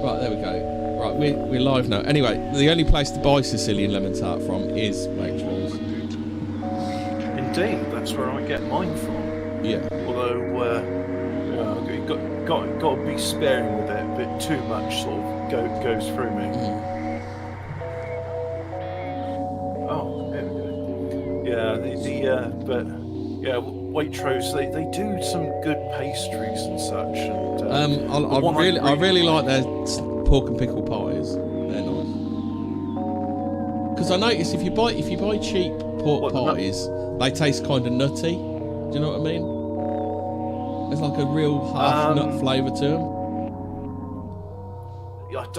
Right, there we go. Right, we're live now. Anyway, the only place to buy Sicilian lemon tart from is Waitrose. Indeed, that's where I get mine from. Yeah. Although, you've got to be sparing with it. A bit too much sort of goes through me. Oh, there we go. Yeah, but yeah, Waitrose, they do some good pastries and such. And, I really like their pork and pickle pies. They're nice. Because I notice if you buy cheap pork pies, they taste kind of nutty. Do you know what I mean? There's like a real half nut flavour to them.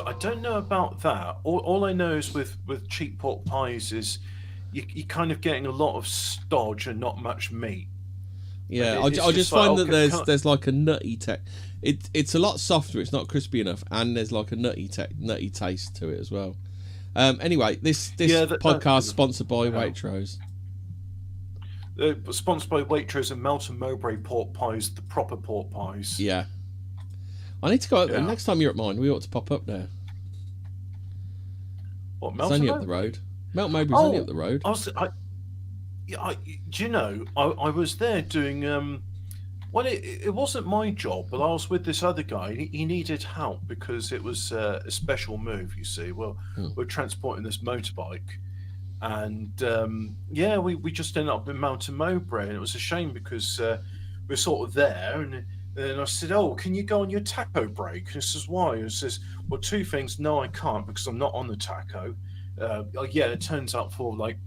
I don't know about that. All I know is with cheap pork pies is you're kind of getting a lot of stodge and not much meat. Yeah, I just find that there's like a nutty it's a lot softer. It's not crispy enough, and there's like a nutty taste to it as well. Anyway, this podcast sponsored by Waitrose. Sponsored by Waitrose and Melton Mowbray pork pies, the proper pork pies. Yeah, I need to go. Yeah. Next time you're at mine, we ought to pop up there. What, Melton? It's only up the road. Melton Mowbray's only up the road. Do you know? I was there doing. Well, it wasn't my job, but I was with this other guy. He needed help because it was a special move. You see, we're transporting this motorbike, and we just ended up in Melton Mowbray, and it was a shame because we're sort of there, and I said, "Oh, can you go on your taco break?" And he says, "Why?" And he says, "Well, two things. No, I can't because I'm not on the taco." It turns out for like.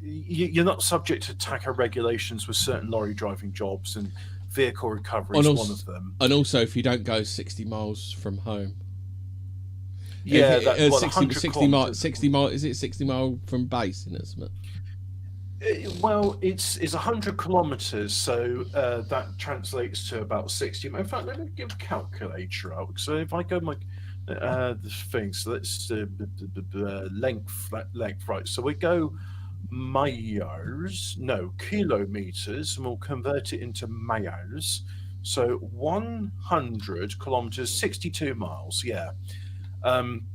You're not subject to taco regulations with certain lorry driving jobs, and vehicle recovery is one of them. And also, if you don't go 60 miles from home. Yeah, 60 miles. Is it 60 mile from base in it? Well, it's 100 kilometers, so that translates to about 60. In fact, let me give a calculator out. So if I go the thing, so that's the length, right? So we go kilometers, and we'll convert it into miles. So 100 kilometers, 62 miles. Yeah. And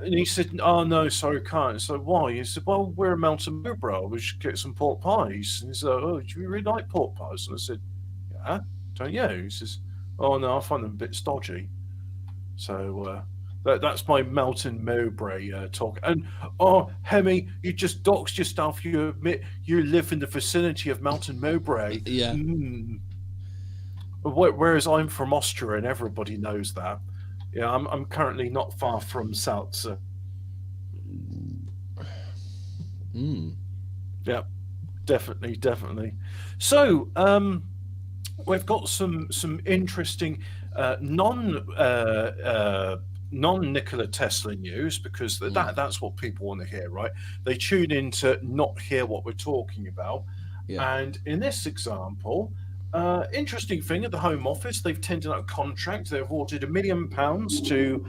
he said, "Oh no, sorry, can't." So why? He said, "Well, we're a Melton Mowbray. We should get some pork pies." And he said, "Oh, do you really like pork pies?" And I said, "Yeah, don't you?" He says, "Oh no, I find them a bit stodgy." So that's my Melton Mowbray talk. And Hemi, you just doxed yourself. You admit you live in the vicinity of Melton Mowbray. Yeah. Whereas I'm from Austria, and everybody knows that. Yeah, I'm currently not far from Salza. Yeah, definitely. So we've got some interesting non-Nikola Tesla news, because that's what people want to hear, right? They tune in to not hear what we're talking about. Yeah. And in this example, interesting thing at the Home Office, they've tendered out a contract. They've awarded £1 million to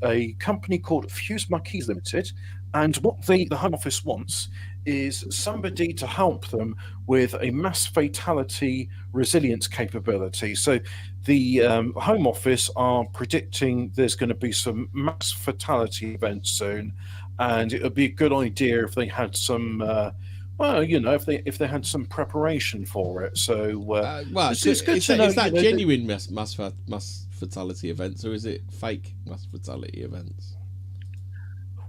a company called Fuse Marquis Limited, and what the Home Office wants is somebody to help them with a mass fatality resilience capability. So the Home Office are predicting there's going to be some mass fatality events soon, and it would be a good idea if they had some if they had some preparation for it. So it's good to know. Is that genuine mass fatality events, or is it fake mass fatality events?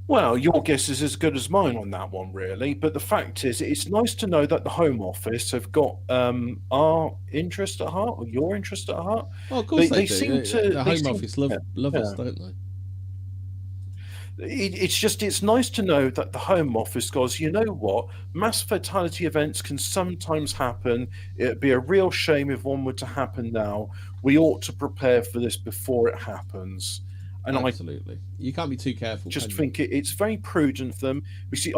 Well, your guess is as good as mine on that one, really. But the fact is, it's nice to know that the Home Office have got our interest at heart, or your interest at heart. Well, of course they do. Seem to. The Home Office love us, don't they? It's nice to know that the Home Office goes, you know what, mass fatality events can sometimes happen. It'd be a real shame if one were to happen now. We ought to prepare for this before it happens. And absolutely, you can't be too careful. Just think it's very prudent of them. You see,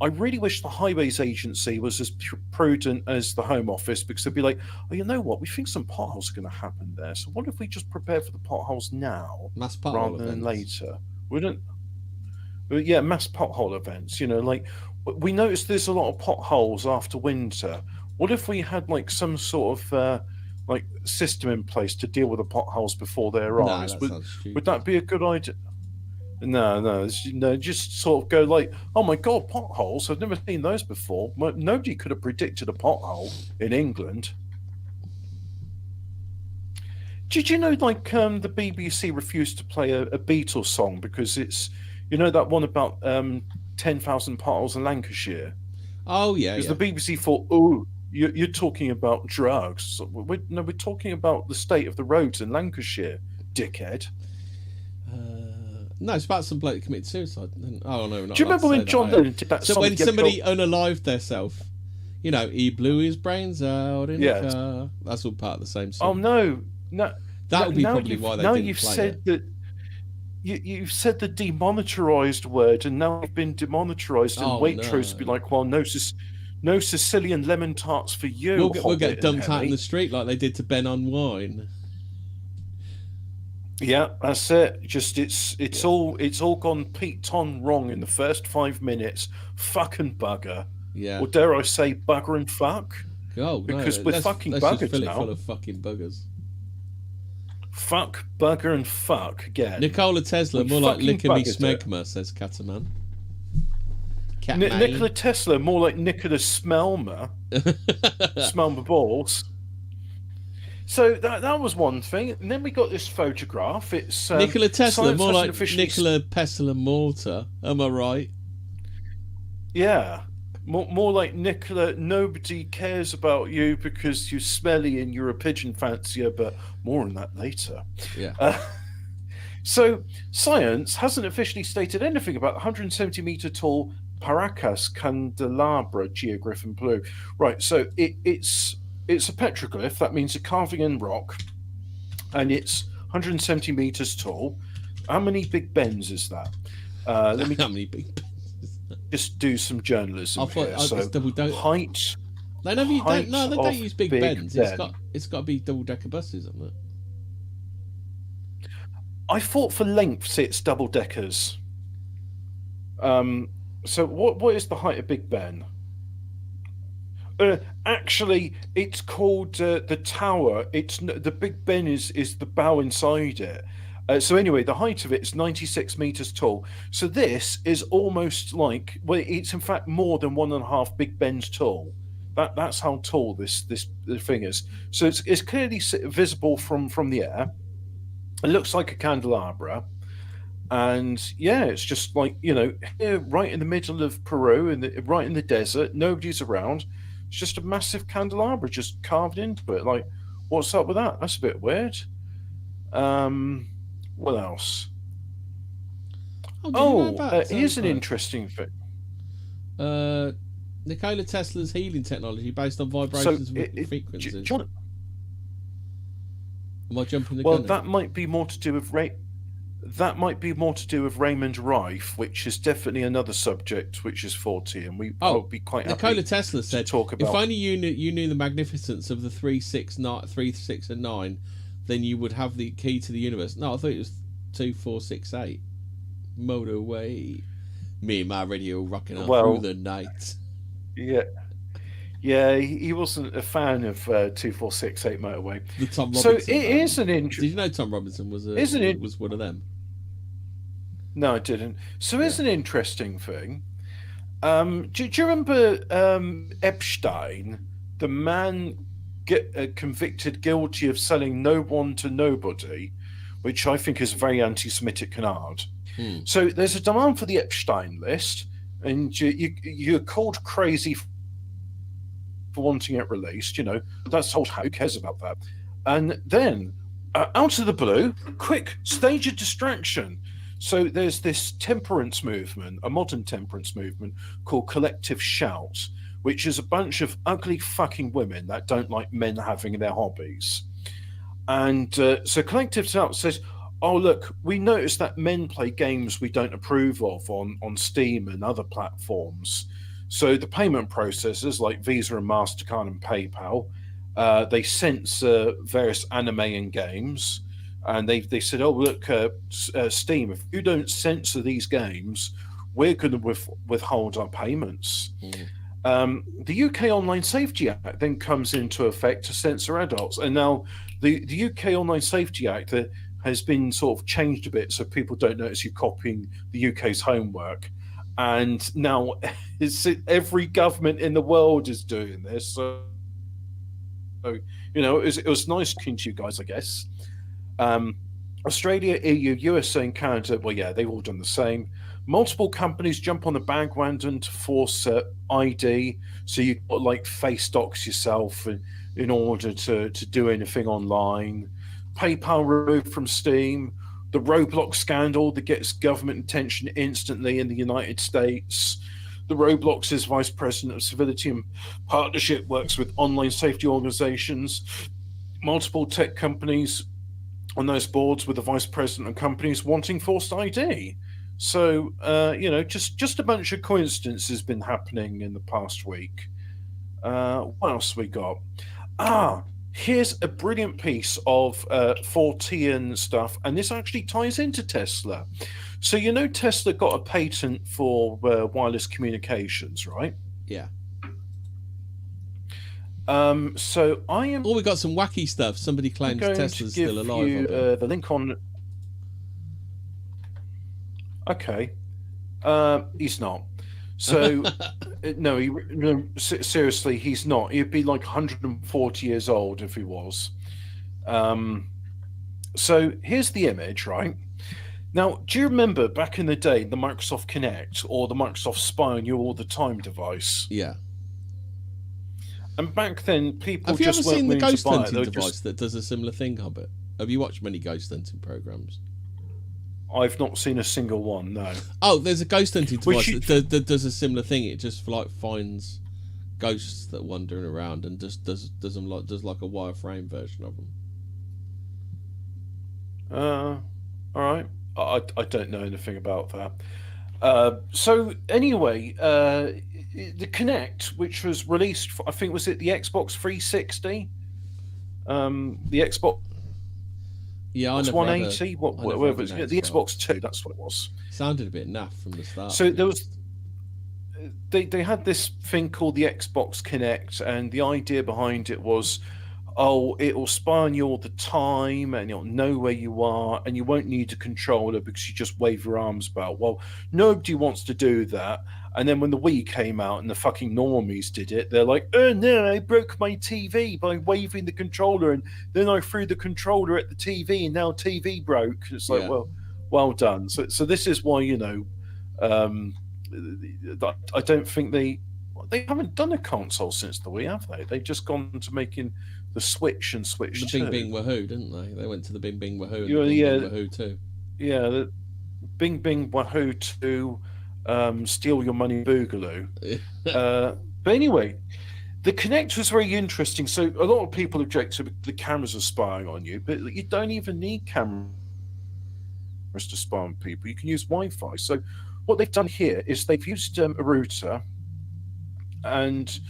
I really wish the Highways Agency was as prudent as the Home Office, because they'd be like, oh, you know what, we think some potholes are going to happen there. So what if we just prepare for the potholes now rather than later? Wouldn't? Yeah, mass pothole events. Like we noticed there's a lot of potholes after winter. What if we had like some sort of like system in place to deal with the potholes before they arise. that sounds stupid. Would that be a good idea? No, just sort of go like, oh my god, potholes! I've never seen those before. Nobody could have predicted a pothole in England. Did you know, like, the BBC refused to play a Beatles song because it's, that one about 10,000 potholes in Lancashire? Oh yeah, because the BBC thought, oh, you're talking about drugs. We're talking about the state of the roads in Lancashire, dickhead. No, it's about some bloke that committed suicide. Oh no, not. Do you remember when John Lennon did that song? So when somebody unalived themselves, he blew his brains out in the car. That's all part of the same song. Oh no. That would be probably why they didn't play said it. That you've said the demonetized word, and now you've been demonetized, and Waitrose would be like, well, no Sicilian lemon tarts for you. We'll get dumped out in the street like they did to Ben on Wine. Yeah, that's it. Just it's all gone Pete Ton wrong in the first 5 minutes. Fucking bugger. Yeah. Or dare I say bugger and fuck? Oh, because no, we're fucking let's buggers just fill now. it full of fucking buggers. Fuck, bugger, and fuck again. Nikola Tesla, more like liquor me smegma, says Cataman. Nikola Tesla, more like Nicola Smelma. Smelma balls. So that was one thing. And then we got this photograph. It's Nikola Tesla, more like Nikola Pestle and Mortar. Am I right? Yeah. More like Nicola, nobody cares about you because you're smelly and you're a pigeon fancier, but more on that later. Yeah. So science hasn't officially stated anything about the 170-meter tall Paracas candelabra geoglyph in blue. Right, so it's a petroglyph. That means a carving in rock, and it's 170 meters tall. How many Big Bens is that? Let me How many Big Bens? Just do some journalism here. So height. They don't use Big Bens. Ben. It's got to be double-decker buses, isn't it? I thought for lengths it's double deckers. So what is the height of Big Ben? Actually, it's called the tower. The Big Ben is the bow inside it. So anyway, the height of it is 96 meters tall. So this is almost like, well, it's in fact more than 1.5 Big Bens tall. That's how tall this thing is. So it's clearly visible from the air. It looks like a candelabra. And yeah, it's just like, here, right in the middle of Peru, right in the desert, nobody's around. It's just a massive candelabra just carved into it. Like, what's up with that? That's a bit weird. What else? Here's an interesting thing. Nikola Tesla's healing technology based on vibrations and frequencies. Am I jumping the gun? Well, that might be more to do with Raymond Rife, which is definitely another subject, which is 40, and I would be quite happy. Nikola Tesla said, talk about. If only you knew the magnificence of the 3, 6, and 9, then you would have the key to the universe. No, I thought it was 2, 4, 6, 8. Motorway. Me and my radio rocking on through the night. Yeah, he wasn't a fan of 2, 4, 6, 8 motorway. The Tom Robinson. So it is an interesting. Did you know Tom Robinson was one of them? No, I didn't. So it's an interesting thing. Do you remember Epstein, the man convicted guilty of selling no one to nobody, which I think is a very anti-Semitic canard. So there's a demand for the Epstein list, and you're called crazy for wanting it released. That's whole. Who cares about that? And then out of the blue, quick, stage a distraction. So there's this temperance movement, a modern temperance movement called Collective Shout, which is a bunch of ugly fucking women that don't like men having their hobbies. And so Collective Shout says, oh, look, we noticed that men play games we don't approve of on Steam and other platforms. So the payment processors like Visa and MasterCard and PayPal, they censor various anime and games. And they said, oh, look, Steam, if you don't censor these games, we're going to withhold our payments. The UK Online Safety Act then comes into effect to censor adults, and now the UK Online Safety Act has been sort of changed a bit so people don't notice you copying the UK's homework. And now every government in the world is doing this. So, it was nice talking to you guys, I guess. Australia, EU, USA, and Canada, well, yeah, they've all done the same. Multiple companies jump on the bandwagon to force ID, so you've got like face docs yourself in order to do anything online. PayPal removed from Steam. The Roblox scandal that gets government attention instantly in the United States. The Roblox's vice president of civility and partnership works with online safety organizations. Multiple tech companies on those boards with the vice president of companies wanting forced ID. So, just a bunch of coincidences been happening in the past week. What else we got? Here's a brilliant piece of Fortean stuff, and this actually ties into Tesla. So, Tesla got a patent for wireless communications, right? Yeah. So I am. Oh, we got some wacky stuff. Somebody claims Tesla's still alive. You, the link on. Okay, he's not. So no, seriously, he's not. He'd be like 140 years old if he was. So here's the image, right? Now, do you remember back in the day the Microsoft Kinect or the Microsoft Spy on You All the Time device? Yeah. And back then, people have you just ever seen the ghost hunting device that does a similar thing, Hobbit? Have you watched many ghost hunting programs? I've not seen a single one. No. Oh, there's a ghost hunting device that does a similar thing. It just finds ghosts that are wandering around and just does like a wireframe version of them. All right. I don't know anything about that. So anyway, the Kinect, which was released, I think, was it the Xbox 360? The Xbox. Yeah, I never 180. Whatever it was. The Xbox 2. That's what it was. Sounded a bit naff from the start. So there was. They had this thing called the Xbox Kinect, and the idea behind it was, it will spy on you all the time, and it'll know where you are, and you won't need a controller because you just wave your arms about. Well, nobody wants to do that. And then when the Wii came out and the fucking normies did it, they're like, oh no, I broke my TV by waving the controller, and then I threw the controller at the TV, and now TV broke. It's like, well done. So this is why, I don't think they haven't done a console since the Wii, have they? They've just gone to making the Switch and Switch 2. The Bing Bing Wahoo, didn't they? They went to the Bing Bing Wahoo and the Bing Bing Wahoo 2. Yeah, the Bing Bing Wahoo 2, Steal Your Money Boogaloo. But anyway, the Kinect was very interesting. So a lot of people object to the cameras are spying on you, but you don't even need cameras to spy on people. You can use Wi-Fi. So what they've done here is they've used a router, and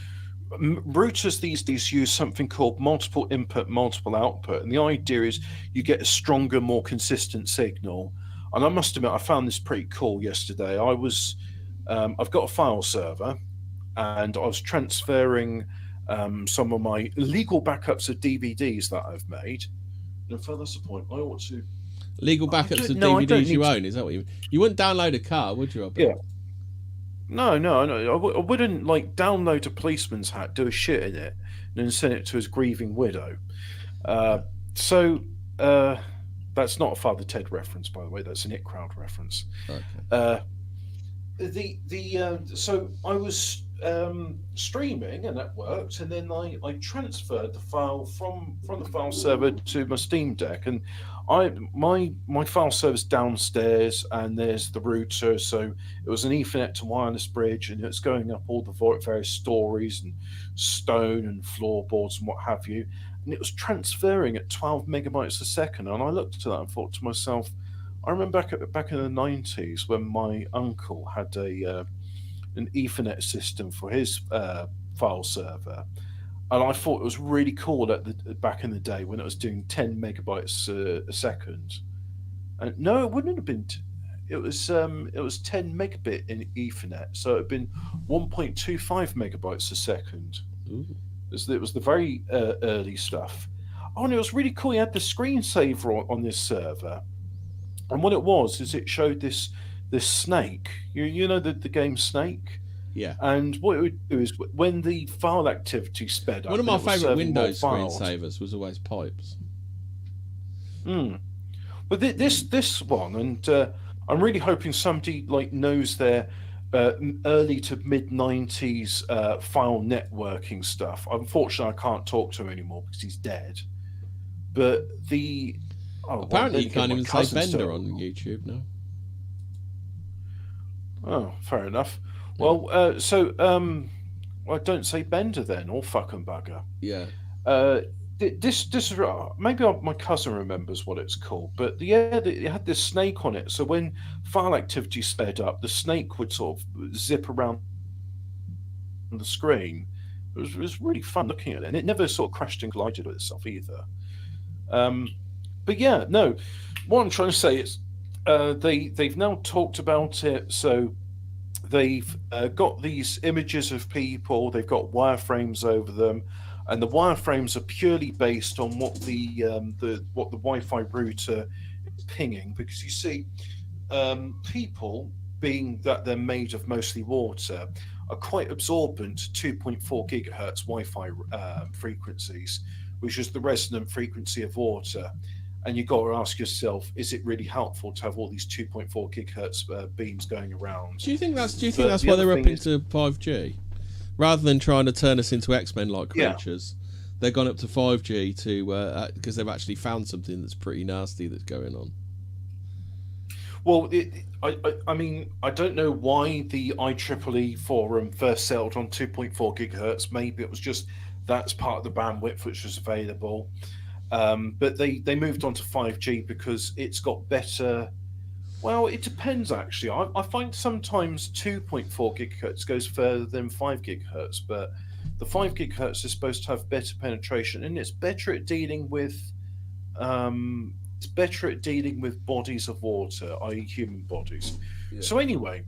routers these days use something called multiple input, multiple output. And the idea is you get a stronger, more consistent signal. And I must admit, I found this pretty cool yesterday. I've got a file server, and I was transferring some of my legal backups of DVDs that I've made. And if that's the point, I ought to... Legal backups of DVDs you own, is that what you wouldn't download a car, would you, Robert? Yeah. No. I wouldn't download a policeman's hat, do a shit in it, and then send it to his grieving widow. So that's not a Father Ted reference, by the way. That's an It Crowd reference. Okay. So I was streaming, and that worked, and then I transferred the file from the file server to my Steam Deck, and my file server's downstairs, and there's the router. So it was an Ethernet to wireless bridge, and it's going up all the various stories and stone and floorboards and what have you, and it was transferring at 12 megabytes a second. And I looked at that and thought to myself, I remember back in the 90s when my uncle had an Ethernet system for his file server, and I thought it was really cool back in the day when it was doing 10 megabytes a second. And no, it wouldn't have been. it was 10 megabit in Ethernet, so it had been 1.25 megabytes a second. Ooh. It was the very early stuff. Oh, and it was really cool. You had the screensaver on this server, and what it was is it showed this snake. You know the game Snake. Yeah. And what it would do is when the file activity sped up. One of my favourite Windows files, screensavers was always pipes. But this one, and I'm really hoping somebody like knows their early to mid '90s file networking stuff. Unfortunately, I can't talk to him anymore because he's dead. But apparently you can't even say Bender on YouTube now. Oh, fair enough. Well, well, don't say Bender then, or fucking bugger. Yeah. This is maybe my cousin remembers what it's called, but it had this snake on it. So when file activity sped up, the snake would sort of zip around the screen. It was really fun looking at it, and it never sort of crashed and collided with itself either. But yeah, no. What I'm trying to say is they've now talked about it. So they've got these images of people. They've got wireframes over them. And the wireframes are purely based on what the Wi-Fi router is pinging, because you see, people, being that they're made of mostly water, are quite absorbent to 2.4 gigahertz Wi-Fi frequencies, which is the resonant frequency of water. And you've got to ask yourself, is it really helpful to have all these 2.4 gigahertz beams going around? Do you think that's why they're up into 5G? Rather than trying to turn us into X-Men like creatures, they've gone up to 5G to because they've actually found something that's pretty nasty that's going on. Well, I mean, I don't know why the IEEE forum first settled on 2.4 gigahertz. Maybe it was just that's part of the bandwidth which was available. But they moved on to 5G because it's got better. Well, it depends actually. I find sometimes 2.4 gigahertz goes further than 5 gigahertz, but the 5 gigahertz is supposed to have better penetration, and it's better at dealing with bodies of water, i.e., human bodies. Yeah. So anyway,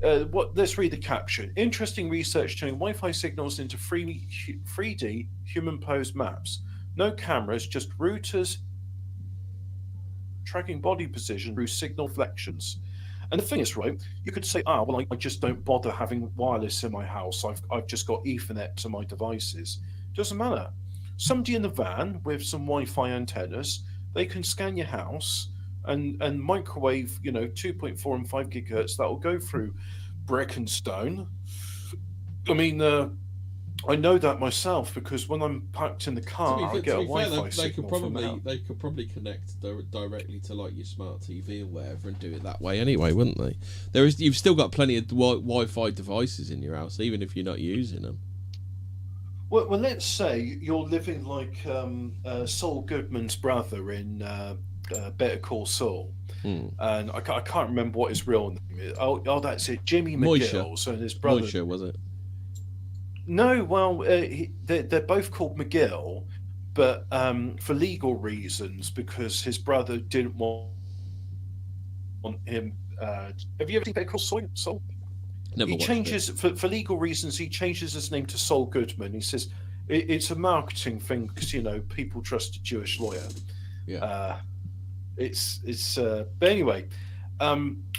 let's read the caption. Interesting research turning Wi-Fi signals into 3D human-posed maps. No cameras, just routers tracking body position through signal flexions. And the thing is, right, you could say, well, I just don't bother having wireless in my house. I've just got Ethernet to my devices. Doesn't matter. Somebody in the van with some Wi-Fi antennas, they can scan your house and microwave, 2.4 and 5 gigahertz. That will go through brick and stone. I mean, I know that myself because when I'm parked in the car, I get a Wi-Fi signal. They could probably connect directly to like your smart TV or whatever and do it that way anyway, wouldn't they? You've still got plenty of Wi-Fi devices in your house, even if you're not using them. Well, let's say you're living like Saul Goodman's brother in Better Call Saul, and I can't remember what his real name is. Oh, that's it, Jimmy McGill. So his brother Moisha, was it? No, well, they're both called McGill, but for legal reasons, because his brother didn't want him. Have you ever seen Better Call Saul? Never. He changes for legal reasons. He changes his name to Saul Goodman. He says it's a marketing thing because people trust a Jewish lawyer. Yeah. But anyway.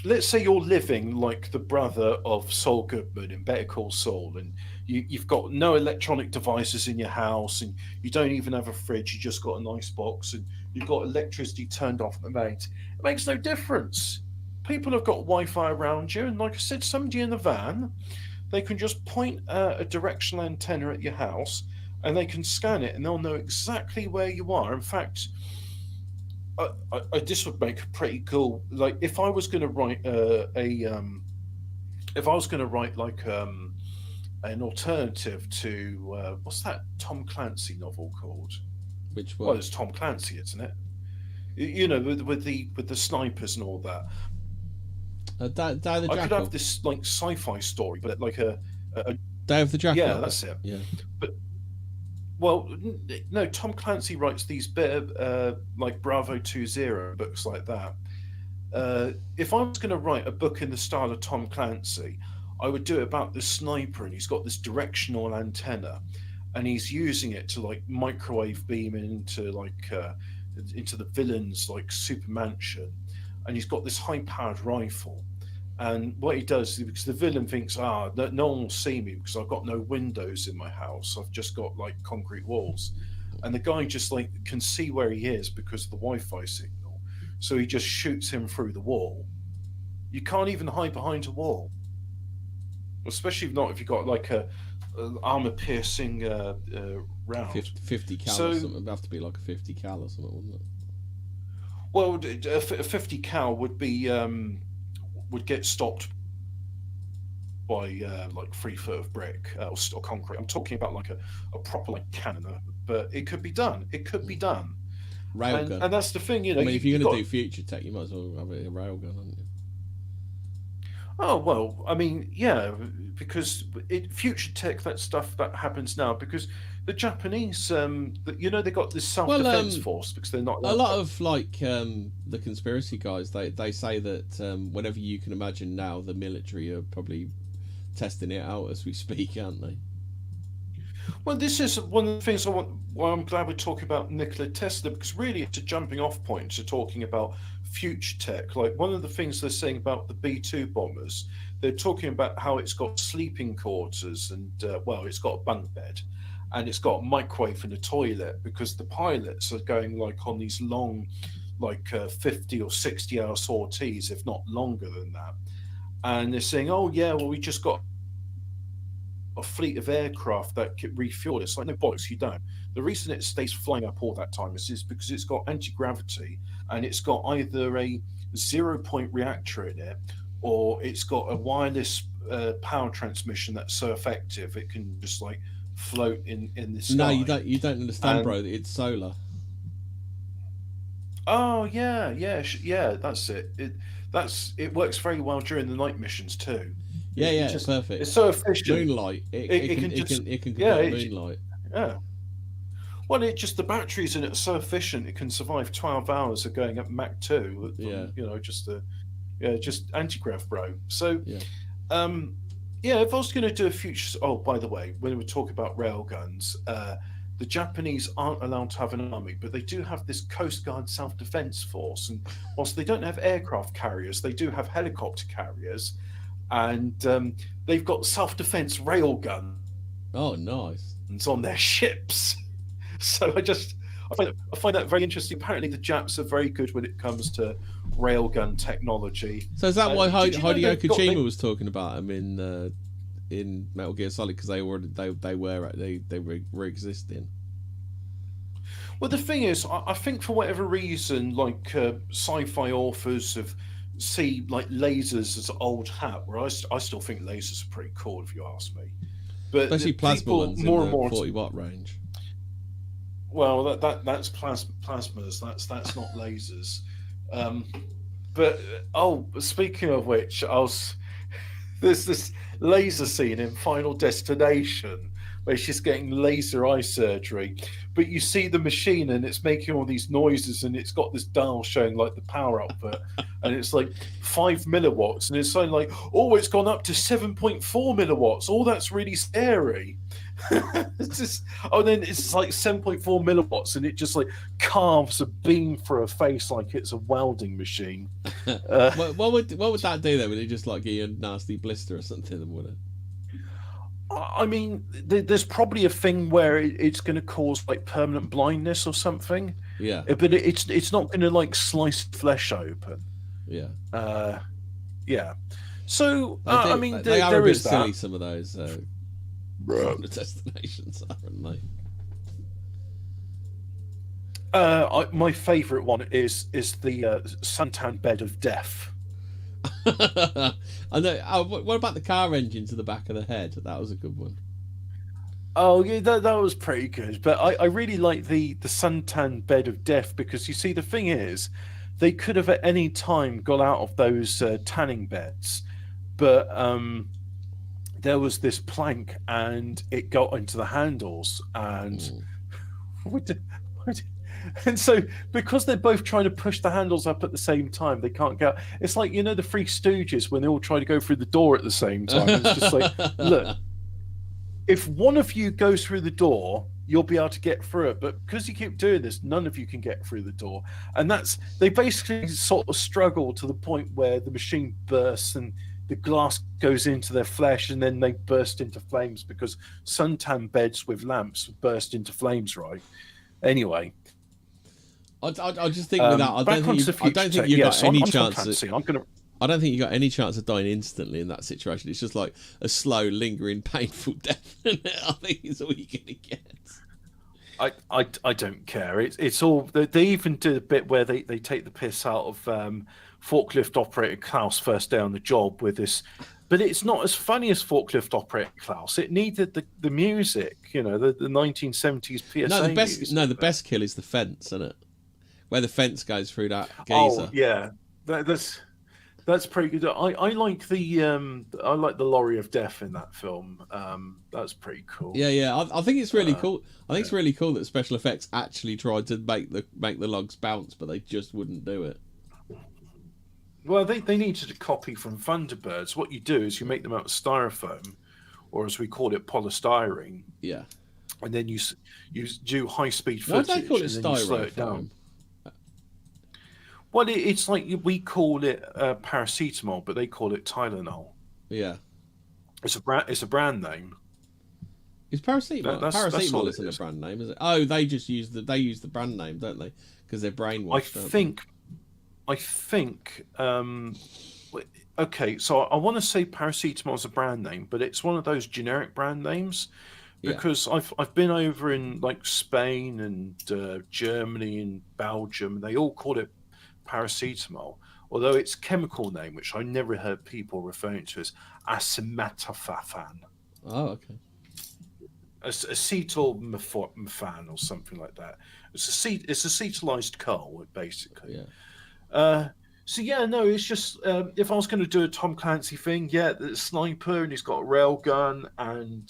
Let's say you're living like the brother of Saul Goodman in Better Call Saul, and you've got no electronic devices in your house, and you don't even have a fridge. You just got a nice box, and you've got electricity turned off at night. It makes no difference. People have got Wi-Fi around you, and like I said, somebody in the van, they can just point a directional antenna at your house, and they can scan it, and they'll know exactly where you are. In fact, this would make a pretty cool. Like if I was going to write an alternative to what's that Tom Clancy novel called? Which one? Well, it's Tom Clancy, isn't it? With the snipers and all that. Day of the Jackal. I could have this like sci-fi story, but like a Day of the Jackal. Yeah, that's it. Yeah. But well, no, Tom Clancy writes these bit like Bravo 20 books like that. if I was going to write a book in the style of Tom Clancy, I would do it about this sniper, and he's got this directional antenna, and he's using it to like microwave beam into the villain's like super mansion, and he's got this high-powered rifle. And what he does, because the villain thinks, no one will see me because I've got no windows in my house. I've just got like concrete walls. And the guy just like can see where he is because of the Wi-Fi signal. So he just shoots him through the wall. You can't even hide behind a wall, especially not if you've got like a armor-piercing round. 50 cal or something. It'd have to be like a 50 cal or something, wouldn't it? Well, a 50 cal would be would get stopped by like 3 foot of brick or concrete. I'm talking about like a proper like cannon, but it could be done. It could be done. Railgun. And that's the thing, you know. I mean, if you're going to do future tech, you might as well have a railgun, haven't you? Oh well, I mean, yeah, because future tech, that stuff that happens now, because the Japanese, you know, they got this self-defense force because they're not. A lot of like the conspiracy guys, they say that whenever you can imagine now, the military are probably testing it out as we speak, aren't they? Well, this is one of the things I want. Well, I'm glad we're talking about Nikola Tesla, because really it's a jumping off point to talking about future tech. Like one of the things they're saying about the B-2 bombers, they're talking about how it's got sleeping quarters and well, it's got a bunk bed, and it's got a microwave and a toilet, because the pilots are going like on these long, like 50 or 60-hour sorties, if not longer than that. And they're saying, oh yeah, well, we just got a fleet of aircraft that can refuel. It's like, no bollocks, you don't. The reason it stays flying up all that time is because it's got anti-gravity, and it's got either a 0-point reactor in it, or it's got a wireless power transmission that's so effective it can just like float in the sky. No, you don't understand, bro. It's solar. Oh yeah, that's it. It works very well during the night missions too. Yeah, it's perfect. It's so efficient. Moonlight. It can convert moonlight. Yeah. Well, the batteries in it are so efficient. It can survive 12 hours of going at Mach 2. Yeah. You know, just anti-grav, bro. So, yeah. If I was going to do a future. Oh, by the way, when we talk about railguns, the Japanese aren't allowed to have an army, but they do have this Coast Guard self-defense force. And whilst they don't have aircraft carriers, they do have helicopter carriers. And they've got self-defense railguns. Oh, nice! On their ships. So I find that very interesting. Apparently, the Japs are very good when it comes to railgun technology. So is that why Hideo Kojima was talking about them in Metal Gear Solid, because they were existing? Well, the thing is, I think for whatever reason, like sci-fi authors see like lasers as old hat, where I still think lasers are pretty cool, if you ask me. But especially plasma ones in the 40-watt range. Well, that's plasmas. That's not lasers. But speaking of which, there's this laser scene in Final Destination where she's getting laser eye surgery, but you see the machine and it's making all these noises, and it's got this dial showing like the power output, and it's like 5 milliwatts, and it's saying like, oh, it's gone up to 7.4 milliwatts. Oh, that's really scary. It's just, then it's like 7.4 milliwatts, and it just like carves a beam for a face like it's a welding machine. What would that do then? Would it just like give you a nasty blister or something? Would it? I mean, there's probably a thing where it's going to cause like permanent blindness or something. Yeah. But it's not going to like slice flesh open. Yeah. Yeah. So I mean, they are there a bit is silly. that. Some of those Final Destinations, aren't they? My favourite one is the suntan bed of death. I know. What about the car engine to the back of the head? That was a good one. Oh yeah, that was pretty good. But I really like the suntan bed of death, because you see, the thing is, they could have at any time got out of those tanning beds, but there was this plank and it got into the handles, and And so, because they're both trying to push the handles up at the same time, they can't go. It's like, the Three Stooges when they all try to go through the door at the same time. It's just like, look, if one of you goes through the door, you'll be able to get through it. But because you keep doing this, none of you can get through the door. And they basically sort of struggle to the point where the machine bursts and the glass goes into their flesh, and then they burst into flames because suntan beds with lamps burst into flames, right? Anyway. I just think with that, I don't think you got any chance. I don't think you got any chance of dying instantly in that situation. It's just like a slow, lingering, painful death. I think is all you're gonna get. I don't care. It's all they even do a bit where they take the piss out of forklift operator Klaus first day on the job with this, but it's not as funny as forklift operator Klaus. It needed the music, the 1970s PSA. The best kill is the fence, isn't it? Where the fence goes through that geyser. Oh yeah, that's pretty good. I like the lorry of death in that film. That's pretty cool. Yeah. I think it's really cool. I think it's really cool that special effects actually tried to make the logs bounce, but they just wouldn't do it. Well, they needed a copy from Thunderbirds. What you do is you make them out of styrofoam, or as we call it, polystyrene. Yeah. And then you do high speed footage. Why do they call it and then you slow it styrofoam? down. Well, it's like we call it paracetamol, but they call it Tylenol. Yeah. It's a brand name. Is paracetamol? Paracetamol isn't a brand name, is it? Oh, they just use the brand name, don't they? Because they're brainwashed. I think. Okay, so I want to say paracetamol is a brand name, but it's one of those generic brand names because I've been over in like Spain and Germany and Belgium, and they all call it paracetamol, although its chemical name, which I never heard people referring to as acetaminophen. Oh, okay. Acetalmephan or something like that. It's acetylized coal, basically. Yeah. It's just if I was going to do a Tom Clancy thing, the sniper and he's got a rail gun, and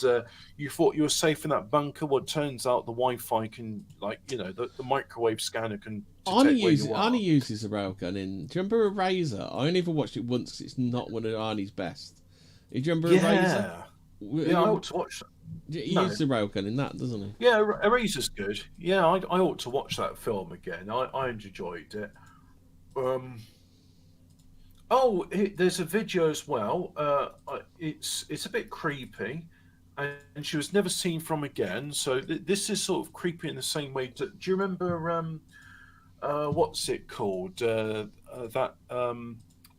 you thought you were safe in that bunker. Well, it turns out the Wi-Fi can, the microwave scanner can. Arnie uses a rail gun in. Do you remember Eraser? I only ever watched it once because it's not one of Arnie's best. Do you remember Eraser? Yeah, I ought to watch that. He uses the railgun in that, doesn't he? Yeah, Eraser's good. Yeah, I ought to watch that film again. I enjoyed it. There's a video as well. It's a bit creepy, and she was never seen from again. So this is sort of creepy in the same way. Do you remember what's it called?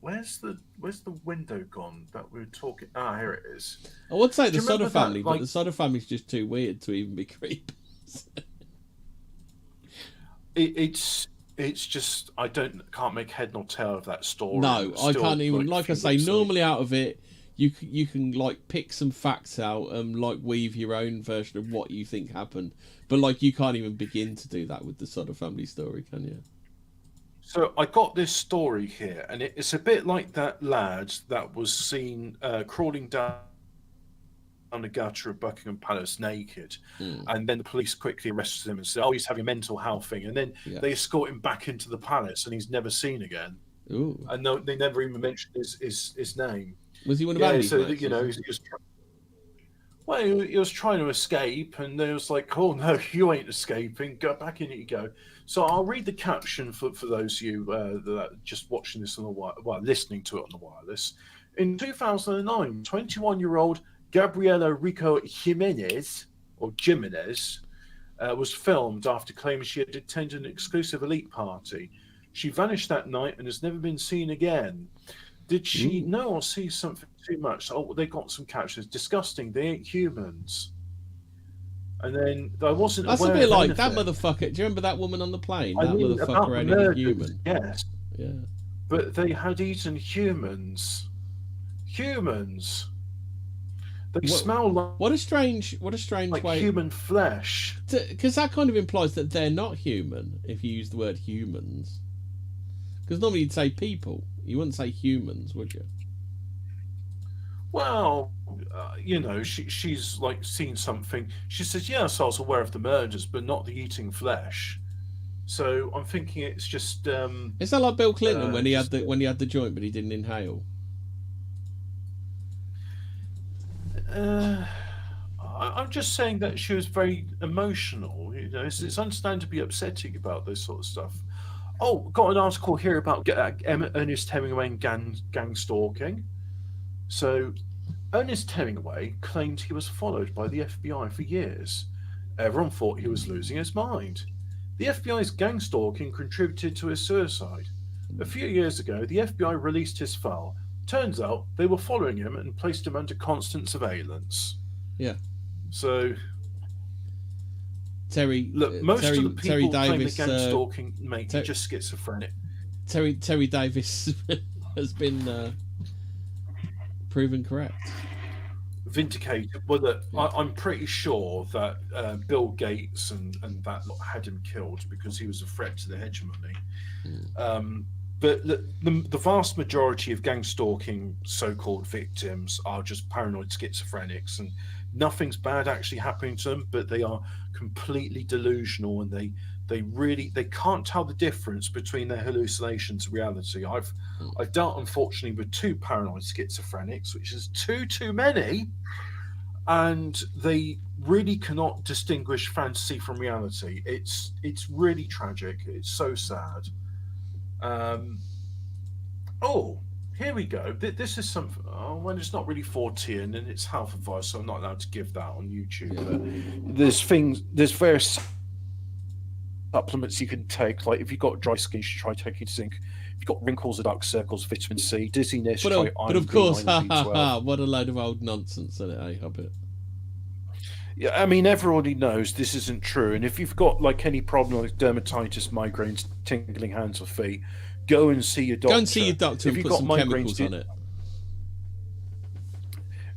Where's the window gone that we were talking? Here it is. I would say the Sutter family, but the Sutter family's just too weird to even be creepy. It's just I can't make head nor tail of that story. No, I can't even. Like I say, normally out of it, you can like pick some facts out and like weave your own version of what you think happened. But like you can't even begin to do that with the Sutter family story, can you? So I got this story here, and it's a bit like that lad that was seen crawling down the gutter of Buckingham Palace naked, and then the police quickly arrested him and said, "Oh, he's having a mental health thing," and then they escort him back into the palace, and he's never seen again. Ooh. And no, they never even mentioned his name. Was he one of Andy's mates? He was trying to escape, and they was like, "Oh no, you ain't escaping. Go back in. You go." So I'll read the caption for those of you that are just watching this on the listening to it on the wireless. In 2009, 21-year-old Gabriela Rico Jimenez was filmed after claiming she had attended an exclusive elite party. She vanished that night and has never been seen again. Did she know or see something too much? Oh, they got some captions. Disgusting. They ain't humans. And then I wasn't. That's aware a bit of like anything. that motherfucker. Do you remember that woman on the plane? I That mean, about motherfucker ain't murders, even human. Yes. Yeah. But they had eaten humans. Humans. They smell like What a strange way. human flesh. Because that kind of implies that they're not human if you use the word humans. Because normally you'd say people. You wouldn't say humans, would you? Well, she's like seen something. She says, "Yes, I was aware of the murders, but not the eating flesh." So I'm thinking it's just Is that like Bill Clinton when he had just the joint but he didn't inhale? uh, I'm just saying that she was very emotional. You know, it's understandable to be upsetting about this sort of stuff. Oh, got an article here about Ernest Hemingway and gang stalking. So, Ernest Hemingway claimed he was followed by the FBI for years. Everyone thought he was losing his mind. The FBI's gang stalking contributed to his suicide. A few years ago, the FBI released his file. Turns out they were following him and placed him under constant surveillance. Yeah. So, Terry. look, most Terry, of the people Terry claim Davis. the gang stalking, mate, you're just schizophrenic. Terry Davis has been proven correct. Vindicated. Well, look, I'm pretty sure that Bill Gates and that lot had him killed because he was a threat to the hegemony. But the vast majority of gang stalking so-called victims are just paranoid schizophrenics, and nothing's bad actually happening to them, but they are completely delusional, and they can't tell the difference between their hallucinations and reality. I've dealt unfortunately with two paranoid schizophrenics, which is too many, and they really cannot distinguish fantasy from reality. It's really tragic. It's so sad. Oh, here we go. This is something. Oh, well, it's not really Fortean, and it's health advice, so I'm not allowed to give that on YouTube. But there's various supplements you can take. Like if you've got dry skin, you should try taking zinc. If you've got wrinkles or dark circles, vitamin C. Dizziness, try iron. But of course, B12. What a load of old nonsense, isn't it, Hobbit? Yeah, I mean, everybody knows this isn't true. And if you've got like any problem like dermatitis, migraines, tingling hands or feet, go and see your doctor. Go and see your doctor if and you've put got some migraines, chemicals on it.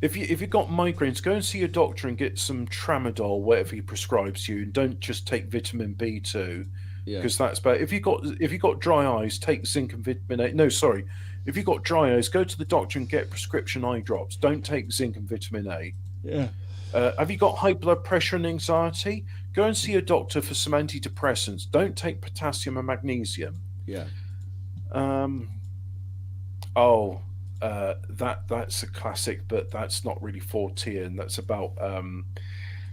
If you've got migraines, go and see your doctor and get some tramadol, whatever he prescribes you, and don't just take vitamin B2 because that's bad. If you've got dry eyes, take zinc and vitamin A. No, sorry. If you've got dry eyes, go to the doctor and get prescription eye drops. Don't take zinc and vitamin A. Yeah. Have you got high blood pressure and anxiety? Go and see a doctor for some antidepressants. Don't take potassium and magnesium. Yeah. That's a classic, but that's not really Fortean. That's about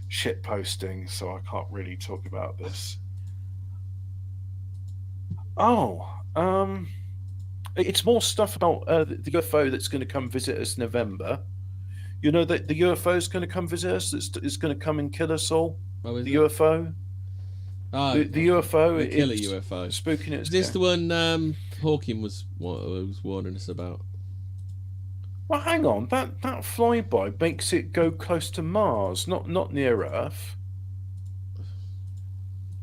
shit posting, so I can't really talk about this. It's more stuff about the UFO that's going to come visit us in November. You know that the UFO is going to come visit us. It's going to come and kill us all. The UFO. The UFO. The killer UFO. Spooking it. Is this the one Hawking was warning us about? Well, hang on. That flyby makes it go close to Mars, not near Earth.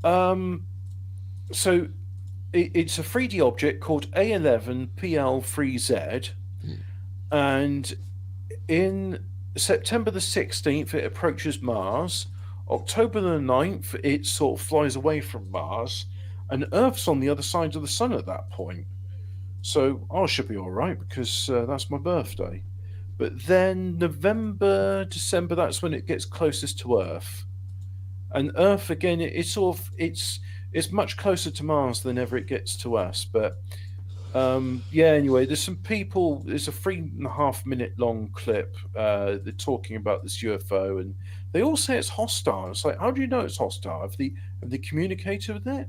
So it's a 3D object called A11PL3Z, and in September the 16th, it approaches Mars. October the 9th, it sort of flies away from Mars, and Earth's on the other side of the sun at that point. So I should be all right because that's my birthday. But then November, December, that's when it gets closest to Earth. And Earth again, it's much closer to Mars than ever it gets to us. But anyway, there's some people. There's a 3.5 minute long clip. They're talking about this UFO, and they all say it's hostile. It's like, how do you know it's hostile? Have they communicated with it?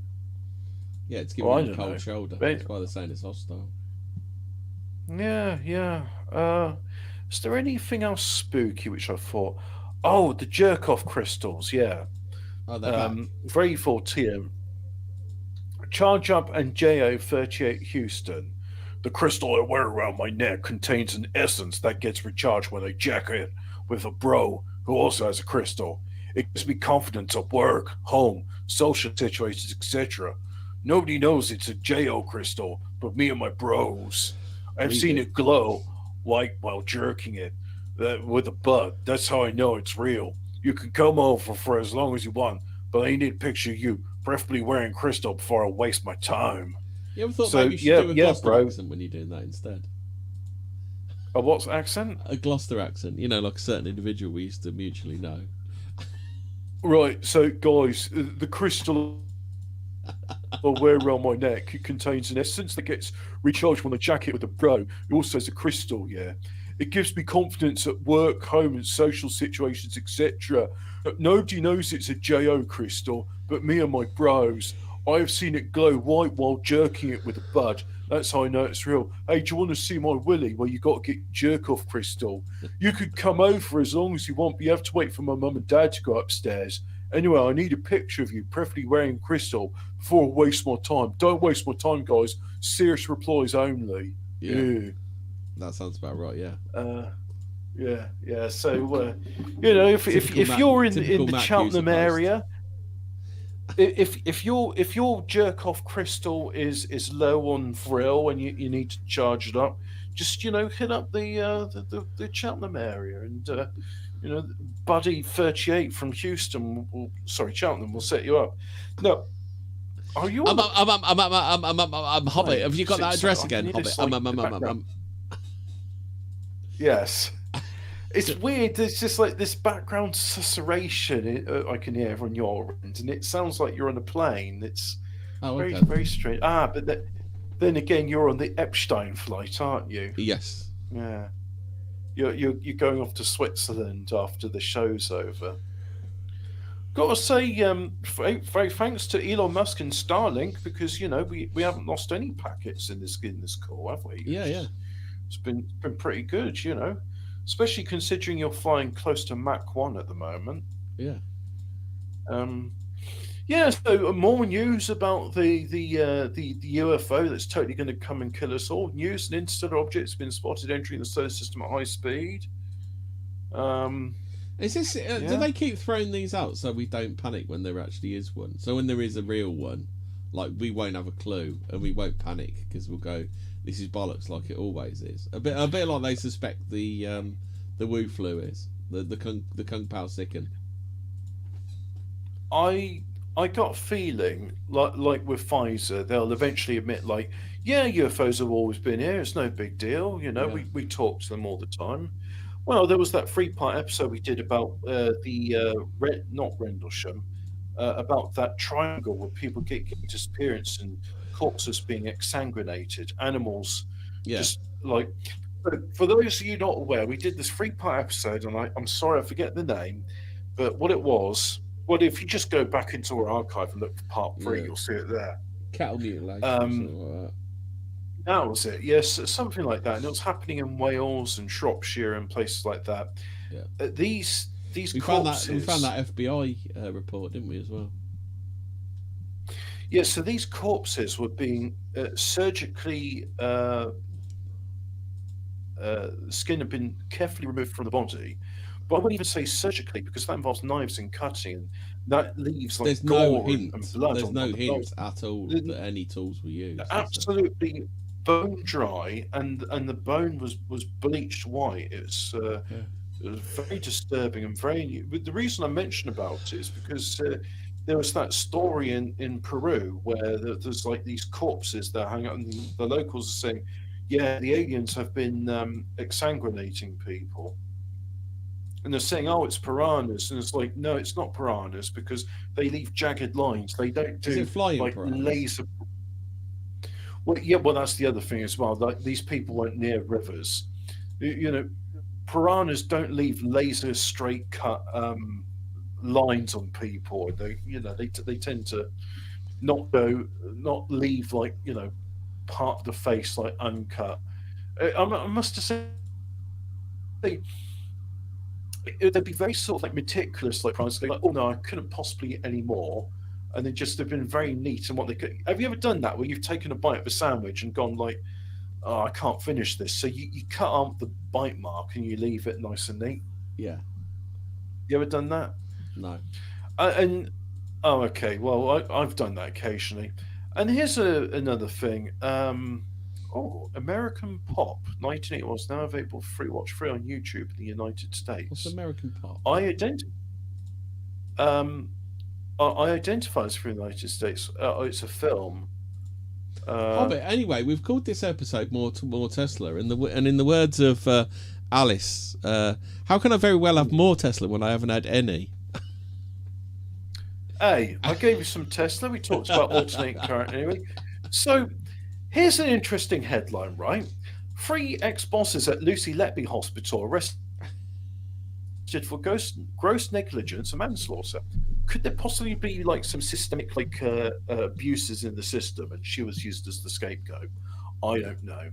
Yeah, it's giving them a cold shoulder. That's why they're saying it's hostile. Yeah. Is there anything else spooky which I thought? Oh, the jerk off crystals. Yeah. Oh, they're very Fortean. Charge up and JO38 Houston. The crystal I wear around my neck contains an essence that gets recharged when I jack it with a bro who also has a crystal. It gives me confidence at work, home, social situations, etc. Nobody knows it's a JO crystal, but me and my bros. I've seen it glow like while jerking it with a bud. That's how I know it's real. You can come over for as long as you want, but I need a picture of you, preferably wearing crystal before I waste my time. You ever thought maybe you should do a Gloucester accent when you're doing that instead? A what accent? A Gloucester accent. You know, like a certain individual we used to mutually know. Right, so guys, the crystal I wear around my neck. It contains an essence that gets recharged when I jack it with a bro. It also has a crystal, yeah. It gives me confidence at work, home, and social situations, etc. Nobody knows it's a JO crystal, but me and my bros. I have seen it glow white while jerking it with a bud. That's how I know it's real. Hey, do you want to see my willy? Well, you got to get jerk off crystal. You could come over as long as you want, but you have to wait for my mum and dad to go upstairs. Anyway, I need a picture of you, preferably wearing crystal, before I waste my time. Don't waste my time, guys. Serious replies only. Yeah. That sounds about right, yeah. Yeah. So, you know, if you're in the Cheltenham area, if your jerk off crystal is low on Vril and you need to charge it up, just hit up the Cheltenham area, and Buddy 38 from Houston, Cheltenham will set you up. No, are you? I'm Hobbit. Have you got that address again, Hobbit? Yes. It's weird. There's just like this background susurration I can hear on your end, and it sounds like you're on a plane. It's very, very strange. But then again, you're on the Epstein flight, aren't you? Yes. Yeah. You're going off to Switzerland after the show's over. Got to say, very thanks to Elon Musk and Starlink, because we haven't lost any packets in this call, have we? Yeah. It's been pretty good, especially considering you're flying close to Mach 1 at the moment. Yeah. So more news about the UFO that's totally going to come and kill us all. News: an interstellar object has been spotted entering the solar system at high speed. Is this? Do they keep throwing these out so we don't panic when there actually is one? So when there is a real one, like, we won't have a clue and we won't panic because we'll go, "This is bollocks," like it always is. A bit like they suspect the Wu flu is the Kung Pao Sicken. I got a feeling like with Pfizer, they'll eventually admit, like, yeah, UFOs have always been here. It's no big deal. We talk to them all the time. Well, there was that 3-part episode we did about not Rendlesham, about that triangle where people get disappearance and corpses being exsanguinated, animals, just like. For those of you not aware, we did this 3-part episode, and I'm sorry I forget the name, but what it was. Well, if you just go back into our archive and look for part 3, you'll see it there. Cattle mutilation, something like that. That was it. Yes, something like that. And it was happening in Wales and Shropshire and places like that. Yeah. These we corpses. We found that FBI report, didn't we, as well? Yeah. So these corpses were being surgically. Skin had been carefully removed from the body. But I wouldn't even say surgically, because that involves knives and cutting, and that leaves like gore and blood. There's no hint at all that any tools were used. Absolutely bone dry, and the bone was bleached white. It was very disturbing and very. But the reason I mention about it is because there was that story in Peru where there's like these corpses that hang out, and the locals are saying, yeah, the aliens have been exsanguinating people. And they're saying, oh, it's piranhas. And it's like, no, it's not piranhas, because they leave jagged lines. They don't do like laser. Well, that's the other thing as well. Like, these people weren't near rivers. Piranhas don't leave laser straight cut lines on people. They tend to not leave like part of the face like uncut. I must have said. They'd be very sort of like meticulous, like oh no, I couldn't possibly eat any more, and they've been very neat in what they could. Have you ever done that where you've taken a bite of a sandwich and gone like, oh, I can't finish this, so you cut out the bite mark and you leave it nice and neat? Yeah. You ever done that? No. Okay, well I've done that occasionally. And here's another thing. American Pop 1980 was now available free free on YouTube in the United States. What's American Pop? I identify as free in the United States. It's a film. Hobbit. Anyway, we've called this episode more Tesla, and in the words of Alice, how can I very well have more Tesla when I haven't had any? Hey, I gave you some Tesla. We talked about alternating current anyway. So here's an interesting headline, right? 3 ex-bosses at Lucy Letby Hospital arrested for gross negligence and manslaughter. Could there possibly be like some systemic abuses in the system, and she was used as the scapegoat? I don't know.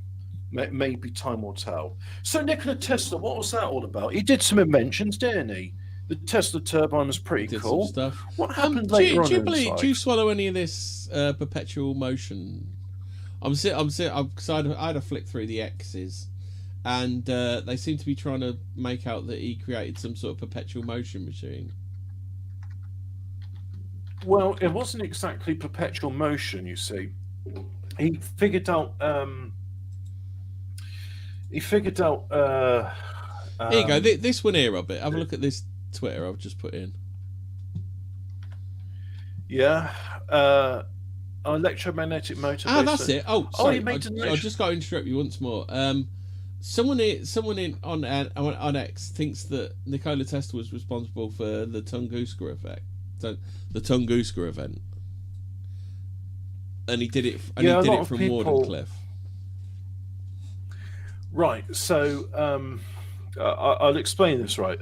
Maybe time will tell. So Nikola Tesla, what was that all about? He did some inventions, didn't he? The Tesla turbine was pretty cool. Stuff. What happened later on? Do you swallow any of this perpetual motion? Because I had a flick through the X's, and they seem to be trying to make out that he created some sort of perpetual motion machine. Well, it wasn't exactly perpetual motion, you see. He figured out. Here you go. This one here, Robert. Have a look at this Twitter I've just put in. Yeah. Electromagnetic motor. That's it. Oh, sorry. He made I just got to interrupt you once more. Someone on X thinks that Nikola Tesla was responsible for the Tunguska effect. So, the Tunguska event. And he did it from Wardenclyffe. Right, so I'll explain this right.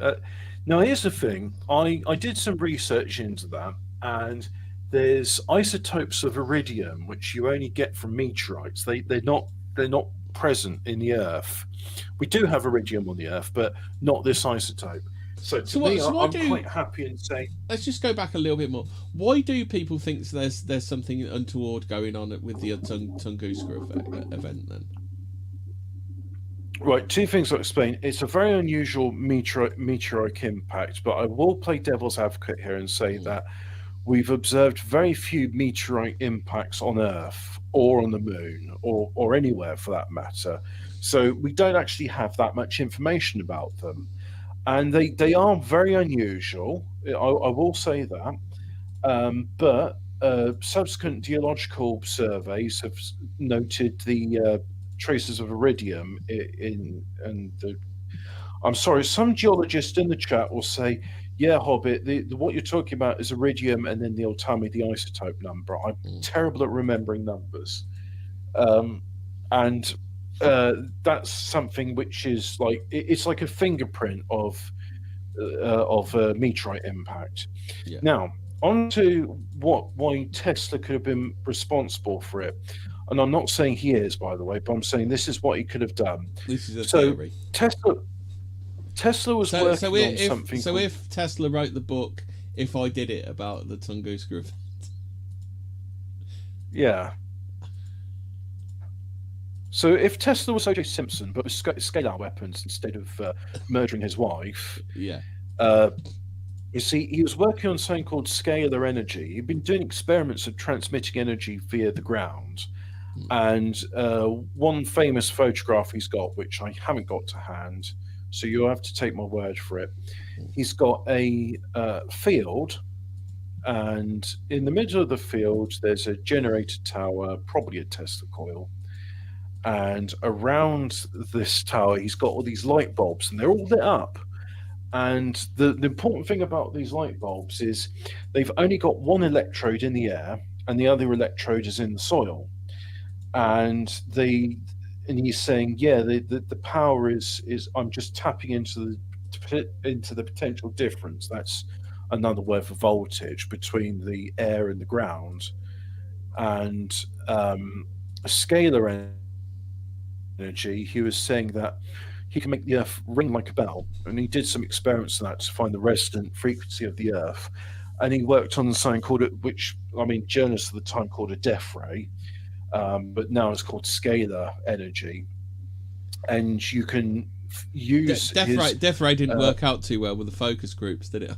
Now, here's the thing. I did some research into that, and there's isotopes of iridium which you only get from meteorites. They're not present in the Earth. We do have iridium on the Earth, but not this isotope. So I'm quite happy in saying. Let's just go back a little bit more. Why do people think there's something untoward going on with the Tunguska event then? Right, 2 things I'll explain. It's a very unusual meteoric impact, but I will play devil's advocate here and say that we've observed very few meteorite impacts on Earth or on the Moon or anywhere for that matter. So we don't actually have that much information about them. And they are very unusual, I will say that. But subsequent geological surveys have noted the traces of iridium I'm sorry, some geologist in the chat will say, yeah, Hobbit, what you're talking about is iridium, and then they'll tell me the isotope number. I'm terrible at remembering numbers. And that's something which is like, it's like a fingerprint of a meteorite impact. Yeah. Now, on to why Tesla could have been responsible for it. And I'm not saying he is, by the way, but I'm saying this is what he could have done. This is a theory. Tesla was working on something. So if Tesla wrote the book, If I Did It, about the Tunguska event. Yeah. So if Tesla was O.J. Simpson, but with scalar weapons instead of murdering his wife. Yeah. You see, he was working on something called scalar energy. He'd been doing experiments of transmitting energy via the ground. And one famous photograph he's got, which I haven't got to hand, so you'll have to take my word for it. He's got a field, and in the middle of the field, there's a generator tower, probably a Tesla coil. And around this tower, he's got all these light bulbs, and they're all lit up. And the important thing about these light bulbs is they've only got one electrode in the air, and the other electrode is in the soil. And he's saying, yeah, the power is I'm just tapping into the potential difference. That's another word for voltage between the air and the ground. And a scalar energy, he was saying that he can make the Earth ring like a bell. And he did some experiments on that to find the resonant frequency of the Earth. And he worked on something called it, which, I mean, journalists at the time called a death ray. But now it's called scalar energy, and you can use Death ray didn't work out too well with the focus groups, did it?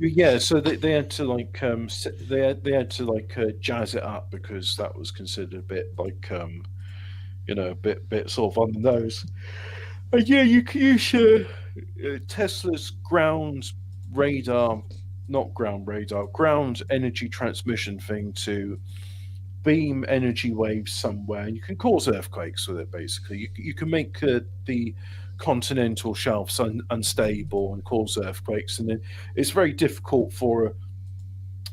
Yeah, so they had to jazz it up because that was considered a bit like a bit sort of on the nose. And yeah, you can use Tesla's ground energy transmission thing to beam energy waves somewhere, and you can cause earthquakes with it. Basically, you can make the continental shelves unstable and cause earthquakes, and then it's very difficult for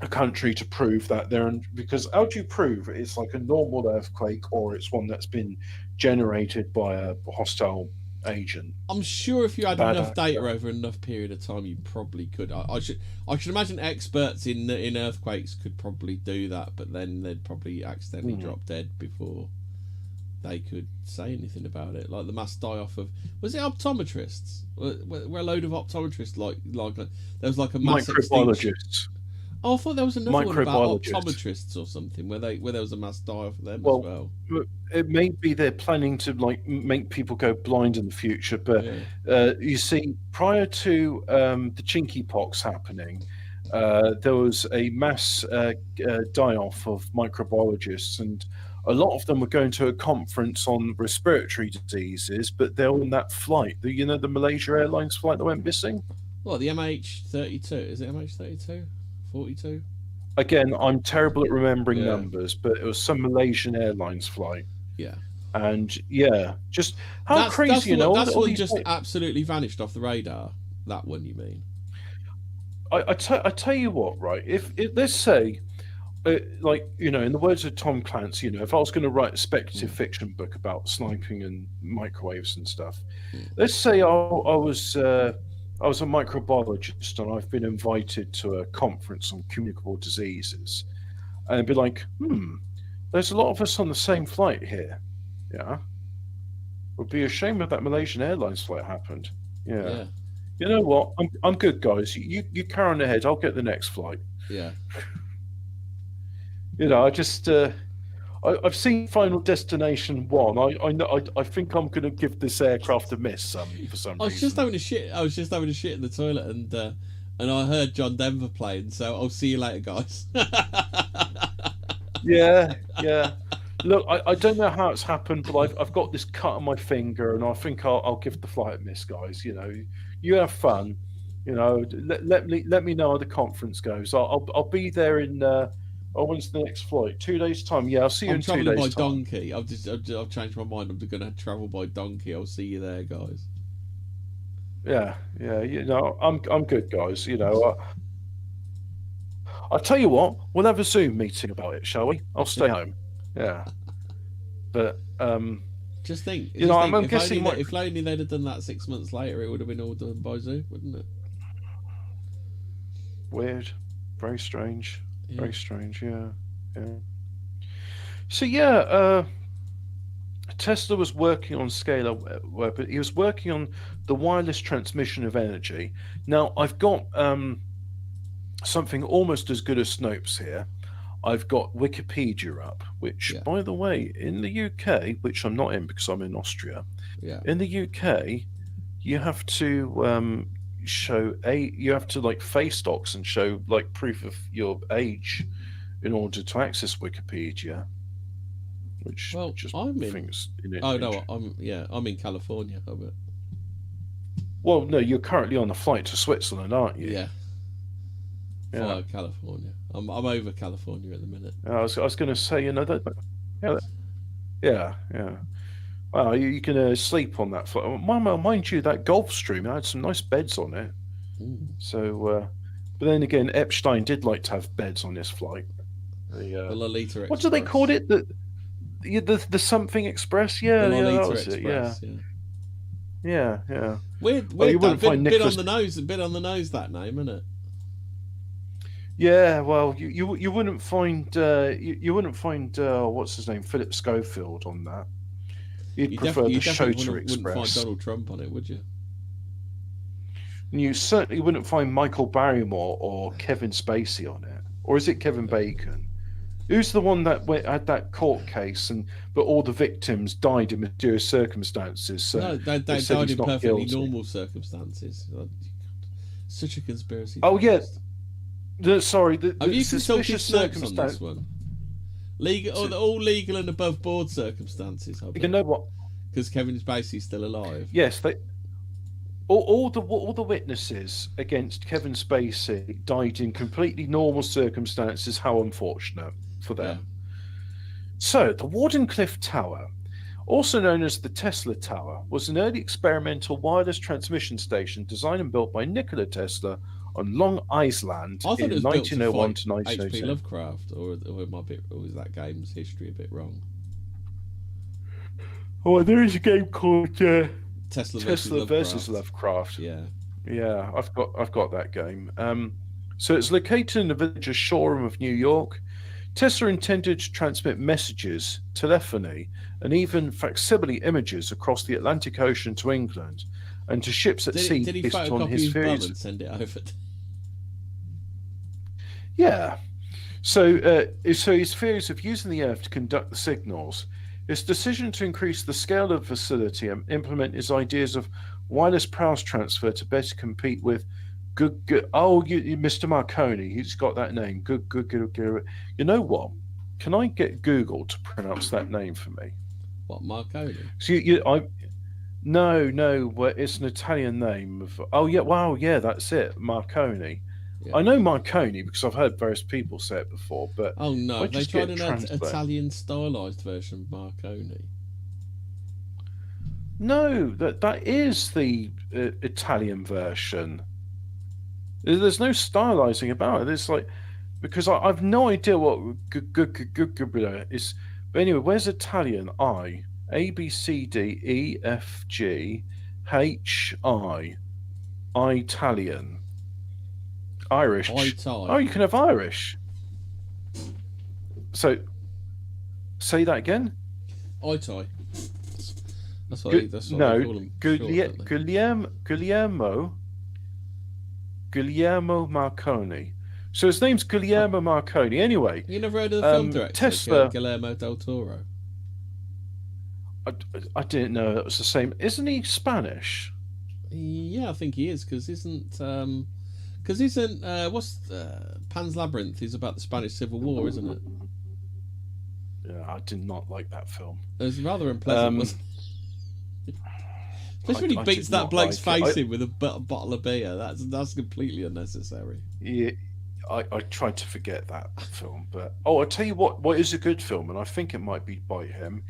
a country to prove that because how do you prove it's like a normal earthquake or it's one that's been generated by a hostile agent? I'm sure if you had Bad enough data actor. over enough period of time, you probably could. I should imagine experts in earthquakes could probably do that, but then they'd probably accidentally drop dead before they could say anything about it. Like the mass die-off of, was it optometrists? Were a load of optometrists there was like a mass extinction. Microbiologists. Oh, I thought there was another one about Microbiologists. optometrists or something where there was a mass die-off of them as Well, well. it may be they're planning to like make people go blind in the future, but you see, prior to the chinky pox happening, there was a mass die-off of microbiologists, and a lot of them were going to a conference on respiratory diseases, but they're on that flight, the Malaysia Airlines flight that went missing. What, the MH32? Is it MH32? 42? Again, I'm terrible at remembering numbers, but it was some Malaysian Airlines flight. Yeah. And just how that's crazy, that's all one these just absolutely vanished off the radar. That one, you mean? I tell you what, right? If let's say, in the words of Tom Clancy, if I was going to write a speculative fiction book about sniping and microwaves and stuff, let's say I was a microbiologist and I've been invited to a conference on communicable diseases, and I'd be like, there's a lot of us on the same flight here. Yeah. Would be a shame if that Malaysian Airlines flight happened. Yeah. You know what? I'm good, guys. You carry on ahead. I'll get the next flight. Yeah. I just I've seen Final Destination 1. I think I'm going to give this aircraft a miss for some reason. I was just having a shit in the toilet, and I heard John Denver playing. So I'll see you later, guys. Yeah. Look, I don't know how it's happened, but I've got this cut on my finger, and I think I'll give the flight a miss, guys. You have fun. Let me know how the conference goes. I'll be there in. When's the next flight? 2 days' time. Yeah, I'll see you in 2 days' time. I'm travelling by donkey. I've changed my mind. I'm going to travel by donkey. I'll see you there, guys. Yeah. I'm good, guys. I'll tell you what. We'll have a Zoom meeting about it, shall we? I'll stay home. Yeah. But just think. I'm guessing if only they'd have done that 6 months later, it would have been all done by Zoom, wouldn't it? Weird. Very strange. Yeah. Very strange, yeah. So Tesla was working on scalar work, but he was working on the wireless transmission of energy. Now I've got something almost as good as Snopes here. I've got Wikipedia up, which, by the way, in the UK, which I'm not in because I'm in Austria. Yeah. In the UK, you have to you have to face docs and show proof of your age in order to access Wikipedia, which I'm in. Things I'm in California, Hobbit. Well, no, you're currently on a flight to Switzerland, aren't you? Yeah. Via California. I'm over California at the minute. I was going to say, yeah. Wow, you can sleep on that flight. Mind you, that Gulfstream had some nice beds on it. So, but then again, Epstein did like to have beds on his flight. The Lolita Express. What do they call it? The something Express? Yeah, the Lolita Express. Yeah. Weird. You wouldn't find bit on the nose. That name, isn't it? Yeah, well, you wouldn't find you wouldn't find what's his name, Philip Schofield on that. You'd prefer the Shota Express. Wouldn't find Donald Trump on it, would you? And you certainly wouldn't find Michael Barrymore or Kevin Spacey on it. Or is it Kevin Bacon? Who's the one that had that court case, but all the victims died in mysterious circumstances? So no, they died in perfectly normal circumstances. Such a conspiracy. Oh theorist. Sorry, have you consulted circumstance on this one? Legal, all legal and above board circumstances. You know what? Because Kevin Spacey's still alive. Yes, all the witnesses against Kevin Spacey died in completely normal circumstances. How unfortunate for them. Yeah. So the Wardenclyffe Tower. Also known as the Tesla Tower, was an early experimental wireless transmission station designed and built by Nikola Tesla on Long Island I thought it in was built to 1901 fight to H.P. 1902. Lovecraft, or was that game's history a bit wrong? Oh, there is a game called Tesla versus Lovecraft. Yeah. Yeah, I've got that game. So it's located in the village of Shoreham of New York. Tesla intended to transmit messages, telephony, and even facsimile images across the Atlantic Ocean to England and to ships at sea Did he based on photocopy his his bum theories. and send it over? Yeah. So his theories of using the Earth to conduct the signals, his decision to increase the scale of the facility and implement his ideas of wireless power transfer to better compete with Mr. Marconi, he's got that name. Good. You know what? Can I get Google to pronounce that name for me? What, Marconi? So no, well, it's an Italian name. That's it, Marconi. Yeah. I know Marconi because I've heard various people say it before, but oh no, they tried an translate. Italian stylized version of Marconi. No, that is the Italian version. There's no stylizing about it. It's like, because I've no idea what is. But anyway, where's Italian? A B C D E F G H I. Italian. Irish. Oh, you can have Irish. So, say that again. Itai. That's what they call them. Guglielmo Marconi. So his name's Guglielmo Marconi. Anyway, you never heard of the film director Tesla, Guillermo del Toro? I didn't know that was the same. Isn't he Spanish? Yeah, I think he is, because Pan's Labyrinth is about the Spanish Civil War, isn't it? Yeah, I did not like that film. It was rather unpleasant, wasn't it? Especially when he beats that bloke's face in with a bottle of beer. That's completely unnecessary. Yeah, I tried to forget that film, but I'll tell you what is a good film, and I think it might be by him.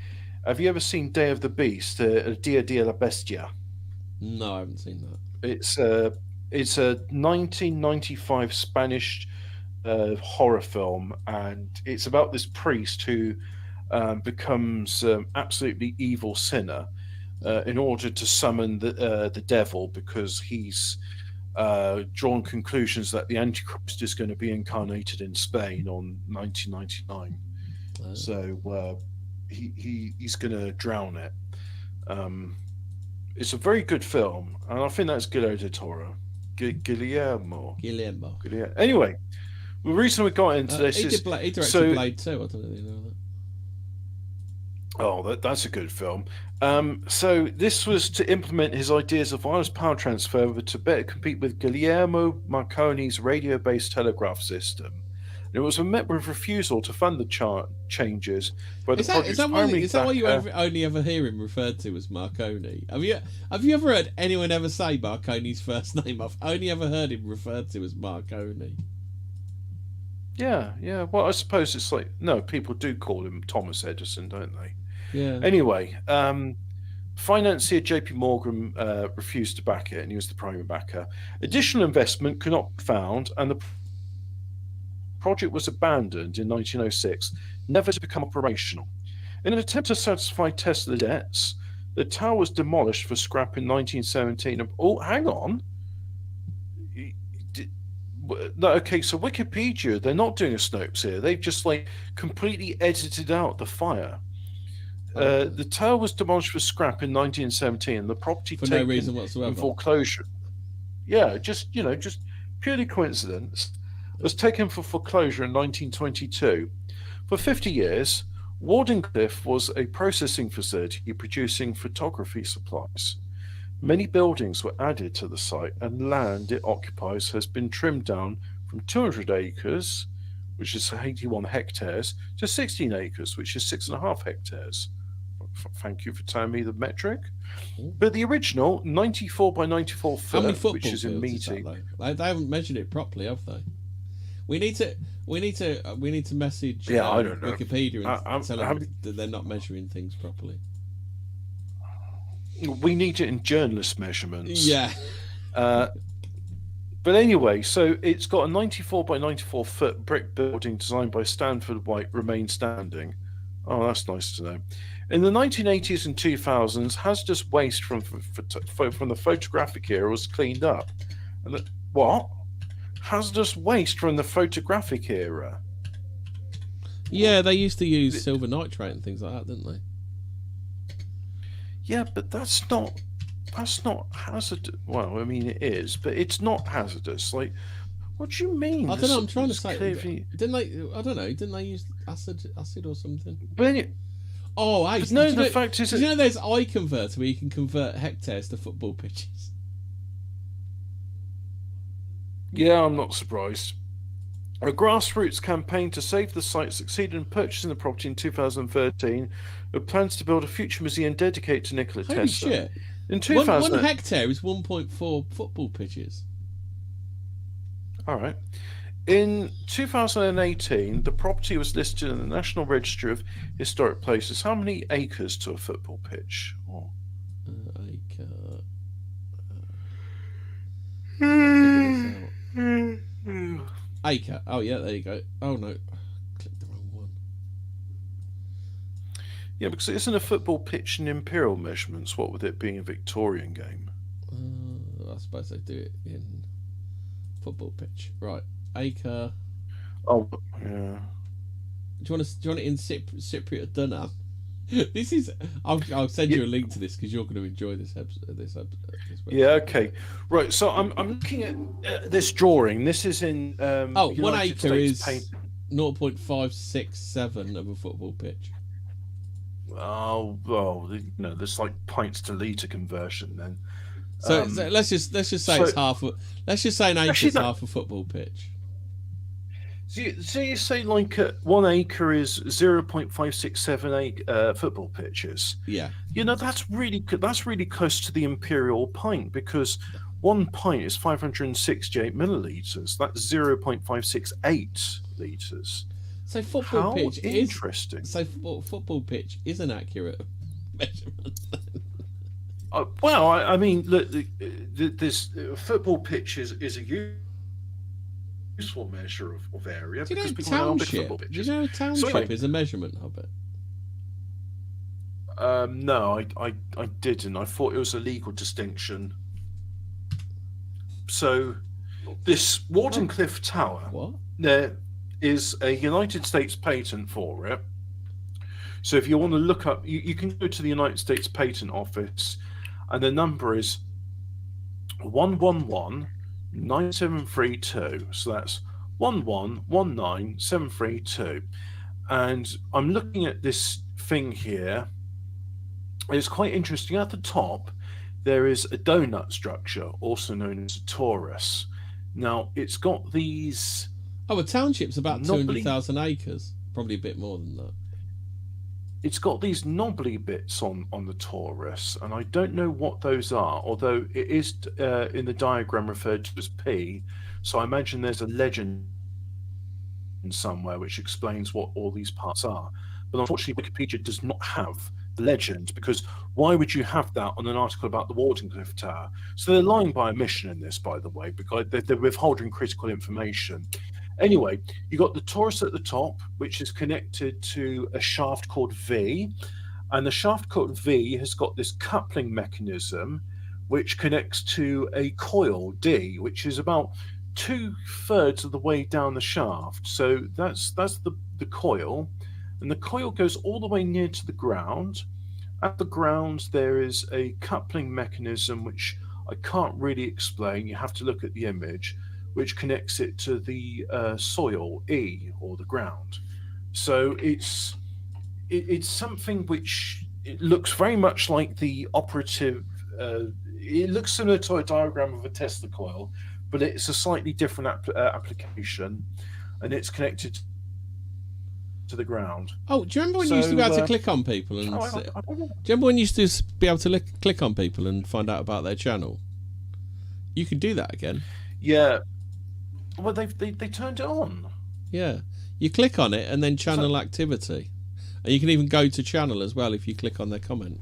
Have you ever seen Day of the Beast, Dia de la Bestia? No, I haven't seen that. It's a 1995 Spanish horror film, and it's about this priest who becomes absolutely evil sinner in order to summon the devil, because he's drawn conclusions that the Antichrist is going to be incarnated in Spain on 1999. Oh. So he's going to drown it. It's a very good film, and I think that's Guillermo del Toro. Guillermo. Anyway, the reason we got into this is he directed Blade 2. I don't know if you know that. Oh, that's a good film. So this was to implement his ideas of wireless power transfer to better compete with Guillermo Marconi's radio-based telegraph system. And it was met with refusal to fund the changes. Is that why you only ever hear him referred to as Marconi? Have you ever heard anyone ever say Marconi's first name? I've only ever heard him referred to as Marconi. Yeah. Well, I suppose it's like, no, people do call him Thomas Edison, don't they? Yeah. Anyway, financier JP Morgan refused to back it, and he was the primary backer. Additional investment could not be found, and the project was abandoned in 1906, never to become operational. In an attempt to satisfy Tesla debts, the tower was demolished for scrap in 1917. Oh, hang on. Okay, so Wikipedia, they're not doing a Snopes here. They've just completely edited out the fire. The tower was demolished for scrap in 1917, and the property for taken no reason whatsoever. In foreclosure. Yeah, just purely coincidence. Was taken for foreclosure in 1922. For 50 years, Wardenclyffe was a processing facility producing photography supplies. Many buildings were added to the site, and land it occupies has been trimmed down from 200 acres, which is 81 hectares, to 16 acres, which is 6.5 hectares. Thank you for telling me the metric. But the original 94 by 94 foot, which is in meeting. They haven't measured it properly, have they? We need to message I don't know. Wikipedia and tell them that they're not measuring things properly. We need it in journalist measurements. Yeah. But anyway, so it's got a 94 by 94 foot brick building designed by Stanford White, remains standing. Oh, that's nice to know. In the 1980s and 2000s, hazardous waste from the photographic era was cleaned up. And what? Hazardous waste from the photographic era? Yeah, they used to use silver nitrate and things like that, didn't they? Yeah, but that's not hazardous. Well, I mean, it is, but it's not hazardous. Like, what do you mean? I don't know. I'm trying to say. Clearly... Didn't they? I don't know. Didn't they use acid or something? But No. The fact is, you know, there's iConvert where you can convert hectares to football pitches. Yeah, I'm not surprised. A grassroots campaign to save the site succeeded in purchasing the property in 2013, with plans to build a future museum dedicated to Nikola Tesla. Holy shit! In 2000, 1 hectare is 1.4 football pitches. All right. In 2018, the property was listed in the National Register of Historic Places. How many acres to a football pitch? Oh. Acre. Oh yeah, there you go. Oh no, clicked the wrong one. Yeah, because it isn't a football pitch in imperial measurements. What with it being a Victorian game? I suppose they do it in football pitch. Right, acre. Oh yeah. Do you want it in Cypriot Dunham? This is. I'll send you a link to this because you're going to enjoy this episode. Yeah. Okay. Right. So I'm looking at this drawing. This is in. 1 acre is 0.567 of a football pitch. Oh well, no. There's like pints to litre conversion then. So let's just say it's half. Let's just say an acre is half a football pitch. So you say like 1 acre is 0.567 football pitches. Yeah. You know, that's really close to the imperial pint, because 1 pint is 568 millilitres. That's 0.568 litres. So football pitch interesting. Football pitch is an accurate measurement. Well, I mean, look, this football pitch is a useful measure of area. Do you know because township? Do you know township is a measurement, Hobbit? No, I didn't. I thought it was a legal distinction. So, this Wardenclyffe Tower, there is a United States patent for it. So if you want to look up, you can go to the United States Patent Office, and the number is 1119732. So that's 1119732. And I'm looking at this thing here. It's quite interesting. At the top, there is a donut structure, also known as a torus. Now, it's got these... Oh, a township's about 200,000 acres. Probably a bit more than that. It's got these knobbly bits on the torus, and I don't know what those are, although it is in the diagram referred to as P, so I imagine there's a legend somewhere which explains what all these parts are. But unfortunately, Wikipedia does not have the legend, because why would you have that on an article about the Wardenclyffe Tower? So they're lying by omission in this, by the way, because they're withholding critical information. Anyway, you got the torus at the top, which is connected to a shaft called V, and the shaft called V has got this coupling mechanism which connects to a coil D, which is about 2/3 of the way down the shaft. So that's the coil, and the coil goes all the way near to the ground. At the ground, there is a coupling mechanism which I can't really explain. You have to look at the image, which connects it to the soil, E, or the ground. So it's something which it looks very much like the operative. It looks similar to a diagram of a Tesla coil, but it's a slightly different application, and it's connected to the ground. Oh, do you remember when you used to be able to click on people? And do you remember when you used to be able to click on people and find out about their channel? You could do that again. Yeah. Well, they turned it on. Yeah, you click on it and then channel activity, and you can even go to channel as well if you click on their comment.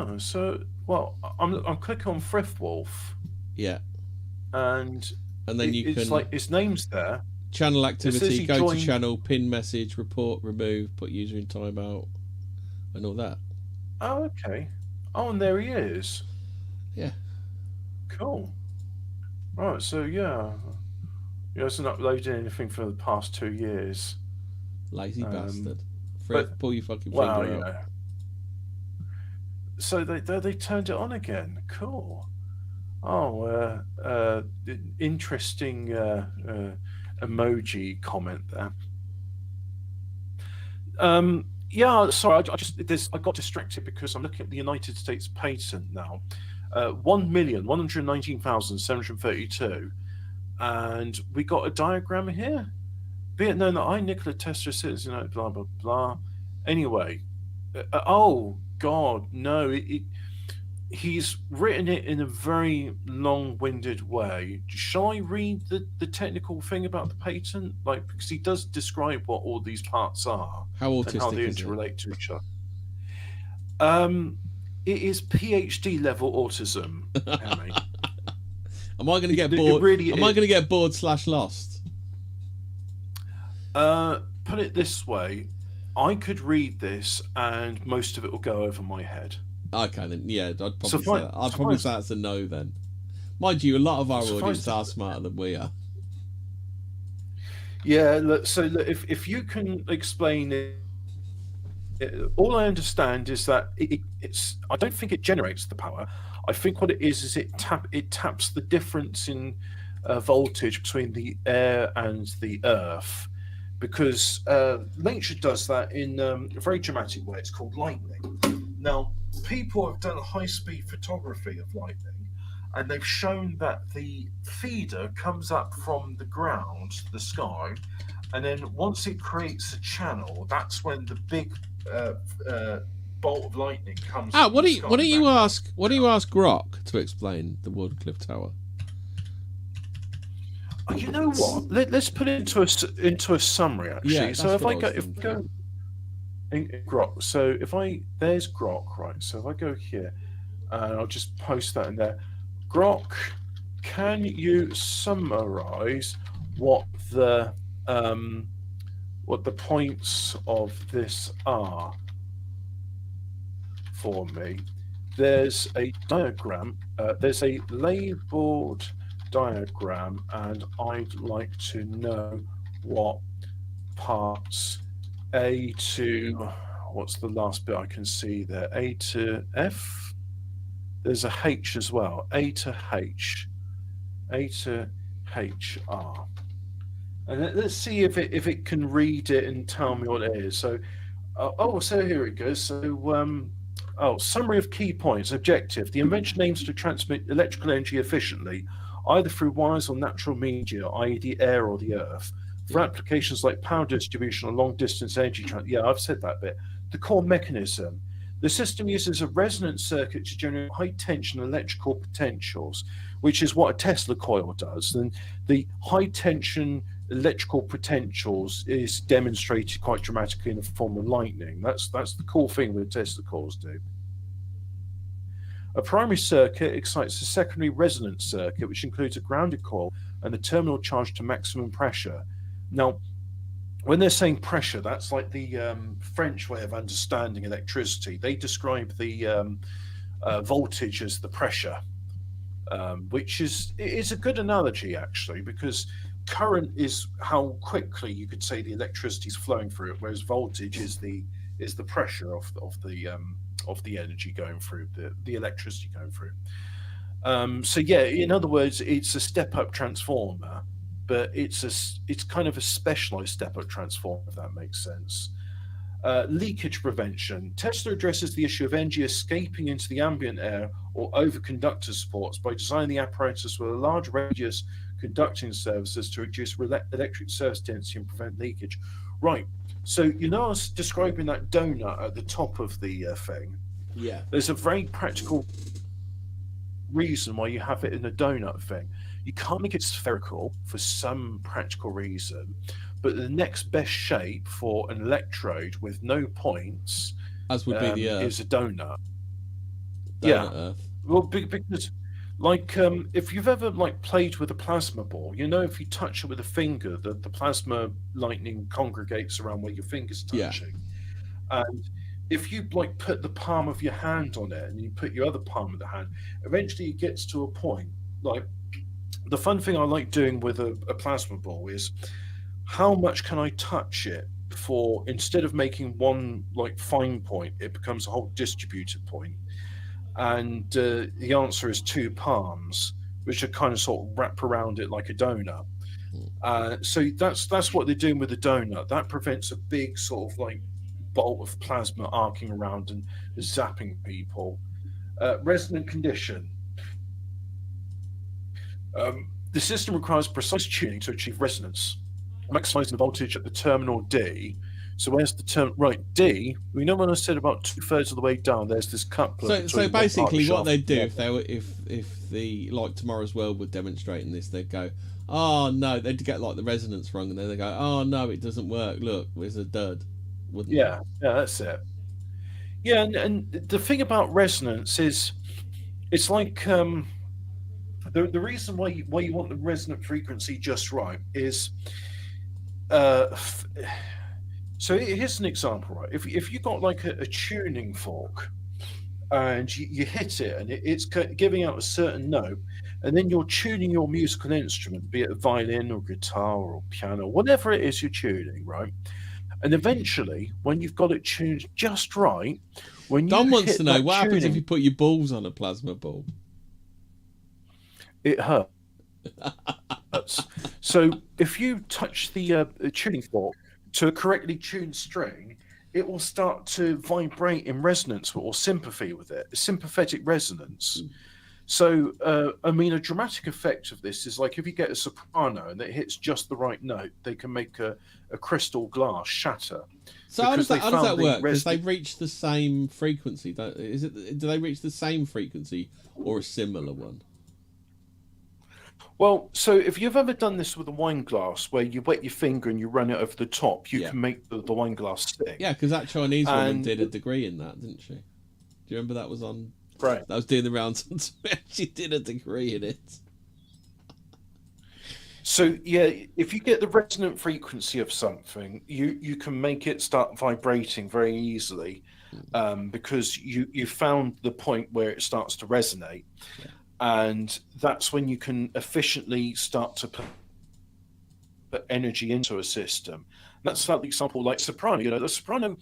Oh, so well, I'm clicking on Thriftwolf, Yeah. and And then you it's can like his name's there. channel It says activity, he go to joined. channel, pin message, report, remove, put user in timeout, and all that. Oh, okay. Oh, and there he is. Yeah. Cool. Right. So yeah, he hasn't uploaded anything for the past 2 years. Lazy bastard. But Pull your fucking well, finger out. So they turned it on again. Cool. Oh, interesting emoji comment there. Yeah, sorry, I got distracted because I'm looking at the United States patent now. 1,119,732, and we got a diagram here. Be it known that I, Nikola, tester citizen, blah blah blah. Anyway, oh God, no! He's written it in a very long-winded way. Shall I read the technical thing about the patent? Like, because he does describe what all these parts are How and how autistic they is it? interrelate to each other. It is PhD level autism, Emmy. Am I going to get bored? Really Am I going to get bored / lost? Put it this way, I could read this and most of it will go over my head. Okay, then yeah, I'd probably say that. I'd probably say that's a no then. Mind you, a lot of our audience are smarter than we are. Yeah, look, so look, if you can explain it, all I understand is that it's. I don't think it generates the power. I think what it is it taps the difference in voltage between the air and the earth, because nature does that in a very dramatic way. It's called lightning. Now, people have done high-speed photography of lightning, and they've shown that the feeder comes up from the ground, the sky, and then once it creates a channel, that's when the big bolt of lightning comes. Why don't you ask Grok to explain the Wardcliffe Tower? You know what? Let's put it into a summary actually. Yeah, so if I go in Grok, so there's Grok, right? So if I go here, and I'll just post that in there. Grok, can you summarize what the points of this are for me? There's a diagram. There's a labeled diagram, and I'd like to know what parts A to, what's the last bit I can see there? A to F. There's a H as well. A to H. A to HR. And let's see if it can read it and tell me what it is. So, so here it goes. So, summary of key points. Objective. The invention aims to transmit electrical energy efficiently, either through wires or natural media, i.e. the air or the earth, for applications like power distribution or long-distance energy transfer. Yeah, I've said that bit. The core mechanism. The system uses a resonance circuit to generate high-tension electrical potentials, which is what a Tesla coil does. And the high-tension electrical potentials is demonstrated quite dramatically in the form of lightning. That's the cool thing that Tesla coils do. A primary circuit excites a secondary resonance circuit, which includes a grounded coil and the terminal charged to maximum pressure. Now, when they're saying pressure, that's like the French way of understanding electricity. They describe the voltage as the pressure, which is a good analogy actually, because current is how quickly you could say the electricity is flowing through it, whereas voltage is the pressure of the energy going through, the electricity going through. So yeah, in other words, it's a step-up transformer, but it's kind of a specialized step-up transformer, if that makes sense. Leakage prevention. Tesla addresses the issue of energy escaping into the ambient air or over conductor supports by designing the apparatus with a large radius conducting surfaces to reduce electric surface density and prevent leakage. Right. So I was describing that donut at the top of the thing. Yeah. There's a very practical reason why you have it in a donut thing. You can't make it spherical for some practical reason, but the next best shape for an electrode with no points, as would be the Earth, is a donut. donut Earth. Well, because like if you've ever like played with a plasma ball, you know if you touch it with a finger, the plasma lightning congregates around where your finger's Yeah. touching. And if you like put the palm of your hand on it and you put your other palm of the hand, eventually it gets to a point. Like the fun thing I like doing with a plasma ball is how much can I touch it before instead of making one like fine point, it becomes a whole distributed point. And the answer is two palms, which are kind of sort of wrap around it like a donut. So that's what they're doing with the donut. That prevents a big sort of like bolt of plasma arcing around and zapping people. Resonant condition. The system requires precise tuning to achieve resonance, maximizing the voltage at the terminal D. So where's the term? Right, D. We know when I said about 2/3 of the way down, there's this coupler. So basically, what they'd do if they were if the like Tomorrow's World were demonstrating this, they'd go, oh no, they'd get like the resonance wrong, and then they go, oh no, it doesn't work. Look, there's a dud. Wouldn't yeah, that's it. Yeah, and the thing about resonance is, it's like the reason why you want the resonant frequency just right is, so here's an example, right? If you got like a tuning fork, and you hit it, and it's giving out a certain note, and then you're tuning your musical instrument, be it a violin or guitar or piano, whatever it is you're tuning, right? And eventually, when you've got it tuned just right, when you Don wants to know what happens if tuning, you put your balls on a plasma ball. it hurts. So if you touch the tuning fork to a correctly tuned string, it will start to vibrate in resonance or sympathy with it, sympathetic resonance. So, I mean, a dramatic effect of this is like if you get a soprano and it hits just the right note, they can make a crystal glass shatter. So how does that work? Because they reach the same frequency. Do they reach the same frequency or a similar one? Well, so if you've ever done this with a wine glass where you wet your finger and you run it over the top, you can make the wine glass stick. Yeah, because that Chinese woman did a degree in that, didn't she? Do you remember that was on? Right. That was doing the rounds on Twitter. She did a degree in it. So yeah, if you get the resonant frequency of something, you can make it start vibrating very easily, because you found the point where it starts to resonate. Yeah. And that's when you can efficiently start to put energy into a system. That's like the example, like soprano. You know, the soprano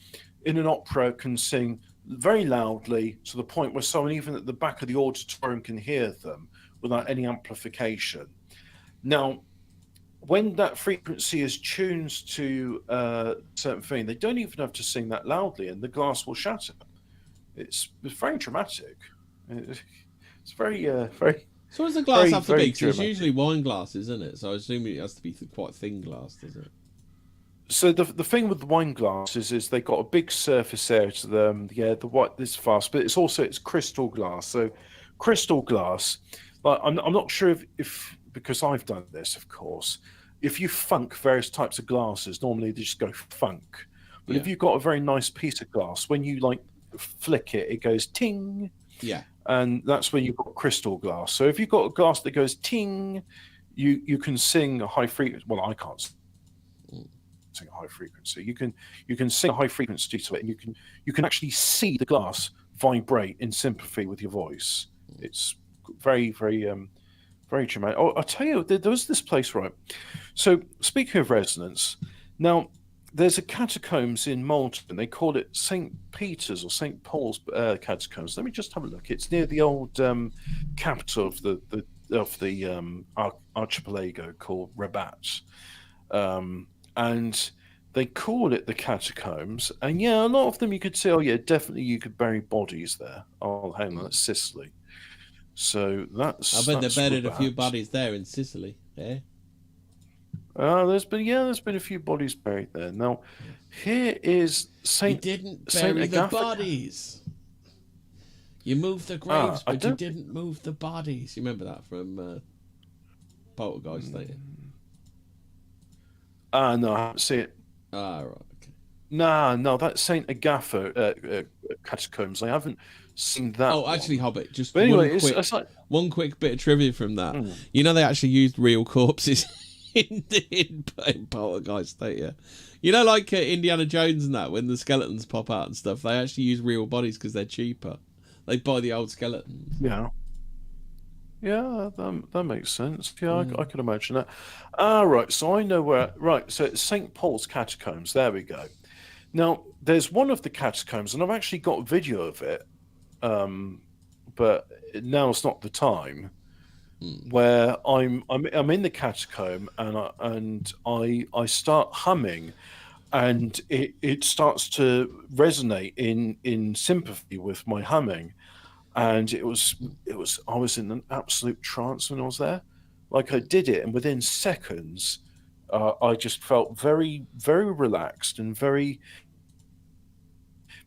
in an opera can sing very loudly to the point where someone even at the back of the auditorium can hear them without any amplification. Now, when that frequency is tuned to a certain thing, they don't even have to sing that loudly, and the glass will shatter. It's very dramatic. It's very. So what does the glass have to be? Because it's dramatic. usually wine glass, isn't it? So I assume it has to be quite thin glass, does it? So the thing with the wine glasses is they got a big surface area to them. Yeah, the white is fast, but it's crystal glass. So crystal glass, like I'm not sure if because I've done this, of course. If you funk various types of glasses, normally they just go funk. But if you've got a very nice piece of glass, when you like flick it, it goes ting. Yeah. And that's when you've got crystal glass. So if you've got a glass that goes ting, you can sing a high frequency. Well, I can't sing a high frequency. You can sing a high frequency to it, and you can actually see the glass vibrate in sympathy with your voice. It's very, very, very dramatic. Oh, I'll tell you, there was this place, right? So speaking of resonance, now there's a catacombs in Malta, and they call it St. Peter's or St. Paul's catacombs. Let me just have a look. It's near the old capital of the archipelago called Rabat, and they call it the catacombs. And yeah, a lot of them you could say, oh yeah, definitely you could bury bodies there. Oh, hang on, that's Sicily. So that's. I bet they buried a few bodies there in Sicily. Yeah. There's been a few bodies buried there. Now, here is Saint. You didn't bury the bodies. You moved the graves, but you didn't move the bodies. You remember that from Poltergeist, don't you? No, I haven't seen it. Ah, right. Okay. No, that's Saint Agatha catacombs. I haven't seen that. Oh, actually, Hobbit. Just but anyway, it's like one quick bit of trivia from that. You know, they actually used real corpses in Poltergeist, don't you? You know, like Indiana Jones and that, when the skeletons pop out and stuff, they actually use real bodies because they're cheaper. They buy the old skeletons. Yeah. Yeah, that makes sense. Yeah, I can imagine that. Right. So I know where. Right. So it's St. Paul's Catacombs. There we go. Now, there's one of the catacombs, and I've actually got video of it, but now it's not the time. Where I'm in the catacomb, and I start humming, and it starts to resonate in sympathy with my humming, and it was I was in an absolute trance when I was there. Like, I did it, and within seconds, I just felt very, very relaxed and very,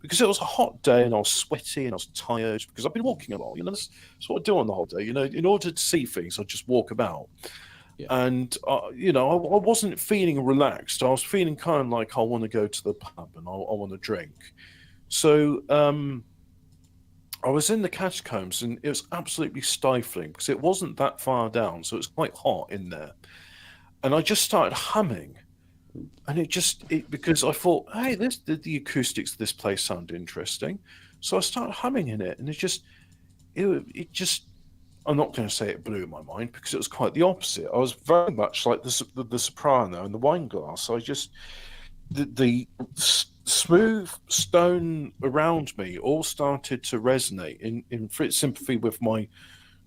because it was a hot day and I was sweaty and I was tired because I've been walking a lot. You know, that's what I do on the holiday. You know, in order to see things, I just walk about. Yeah. And you know, I wasn't feeling relaxed. I was feeling kind of like I want to go to the pub and I want to drink. So I was in the catacombs, and it was absolutely stifling because it wasn't that far down, so it's quite hot in there. And I just started humming, and it because I thought, hey, the acoustics of this place sound interesting, so I started humming in it, and it just, I'm not going to say it blew my mind because it was quite the opposite. I was very much like the soprano and the wine glass. I just the smooth stone around me all started to resonate in sympathy with my,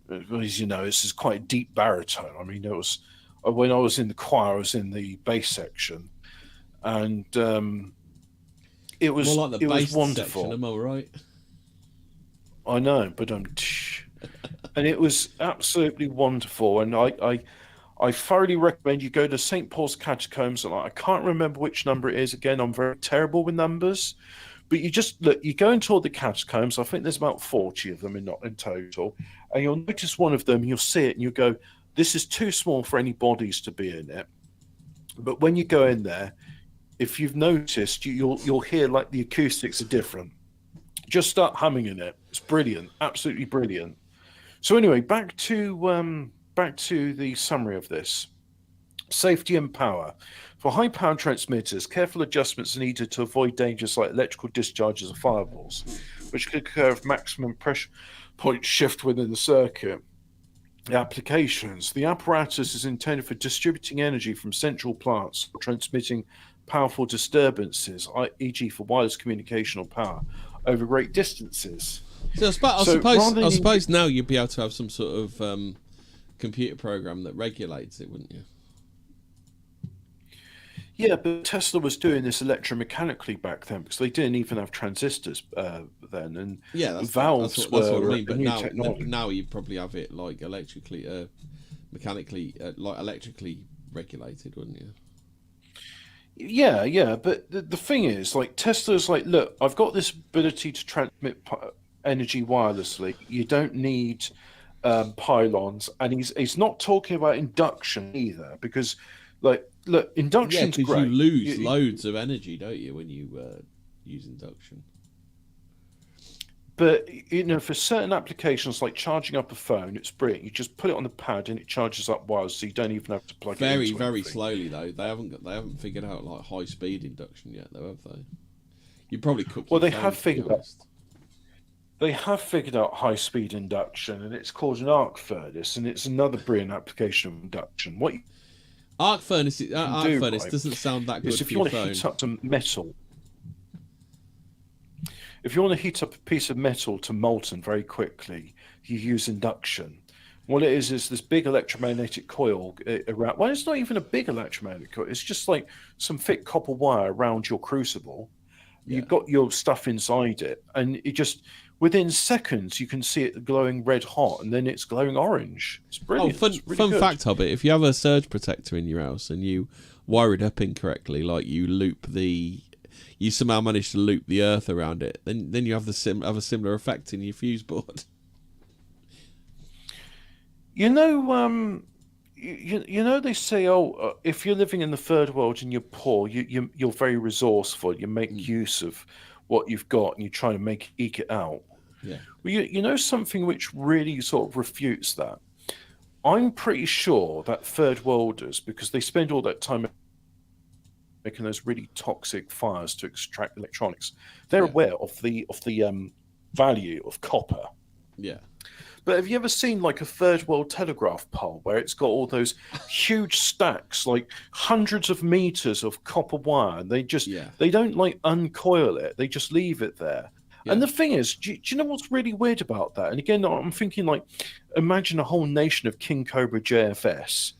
as you know, this is quite a deep baritone. I mean, it was, when I was in the choir, I was in the bass section, and it was more like the it bass was wonderful. Section, am I right? I know, but and it was absolutely wonderful, and I thoroughly recommend you go to St. Paul's Catacombs. I can't remember which number it is. Again, I'm very terrible with numbers. But you just look, you go into all the catacombs. I think there's about 40 of them in total. And you'll notice one of them, you'll see it, and you'll go, this is too small for any bodies to be in it. But when you go in there, if you've noticed, you'll hear like the acoustics are different. Just start humming in it. It's brilliant. Absolutely brilliant. So anyway, back to the summary of this. Safety and power. For high-power transmitters, careful adjustments are needed to avoid dangers like electrical discharges or fireballs, which could occur if maximum pressure point shift within the circuit. The applications. The apparatus is intended for distributing energy from central plants or transmitting powerful disturbances, e.g. for wireless communication or power, over great distances. So I suppose now you'd be able to have some sort of computer program that regulates it, wouldn't you? Yeah, but Tesla was doing this electromechanically back then because they didn't even have transistors then, and valves that's were what I mean. a But new technology. now you probably have it like electrically, mechanically, like electrically regulated, wouldn't you? Yeah, but the thing is, like, Tesla's like, look, I've got this ability to transmit energy wirelessly. You don't need pylons, and he's not talking about induction either, because, like, look, induction's great. You lose loads of energy, don't you, when you use induction? But, you know, for certain applications like charging up a phone, it's brilliant. You just put it on the pad and it charges up wireless, so you don't even have to plug it in. Very slowly though. They haven't figured out like high speed induction yet, though, have they? You probably cook. Well, they have figured out. They have figured out high speed induction, and it's called an arc furnace, and it's another brilliant application of induction. What arc furnace doesn't sound that good. If you want to heat up some metal. If you want to heat up a piece of metal to molten very quickly, you use induction. What it is this big electromagnetic coil around. Well, it's not even a big electromagnetic coil. It's just like some thick copper wire around your crucible. Yeah. You've got your stuff inside it, and it just, within seconds, you can see it glowing red hot, and then it's glowing orange. It's brilliant. Oh, fun fact, Hobbit, if you have a surge protector in your house and you wire it up incorrectly, like you somehow manage to loop the earth around it, then you have a similar effect in your fuse board. You know, they say, if you're living in the third world and you're poor, you're very resourceful. You make use of what you've got and you try to eke it out. Yeah. Well, you know something which really sort of refutes that? I'm pretty sure that third worlders, because they spend all that time making those really toxic fires to extract electronics, they're Yeah. aware of the value of copper. Yeah. But have you ever seen like a third world telegraph pole where it's got all those huge stacks, like hundreds of meters of copper wire? And Yeah. they don't like uncoil it; they just leave it there. And Yeah. the thing is, do you know what's really weird about that? And again, I'm thinking like, imagine a whole nation of King Cobra JFS,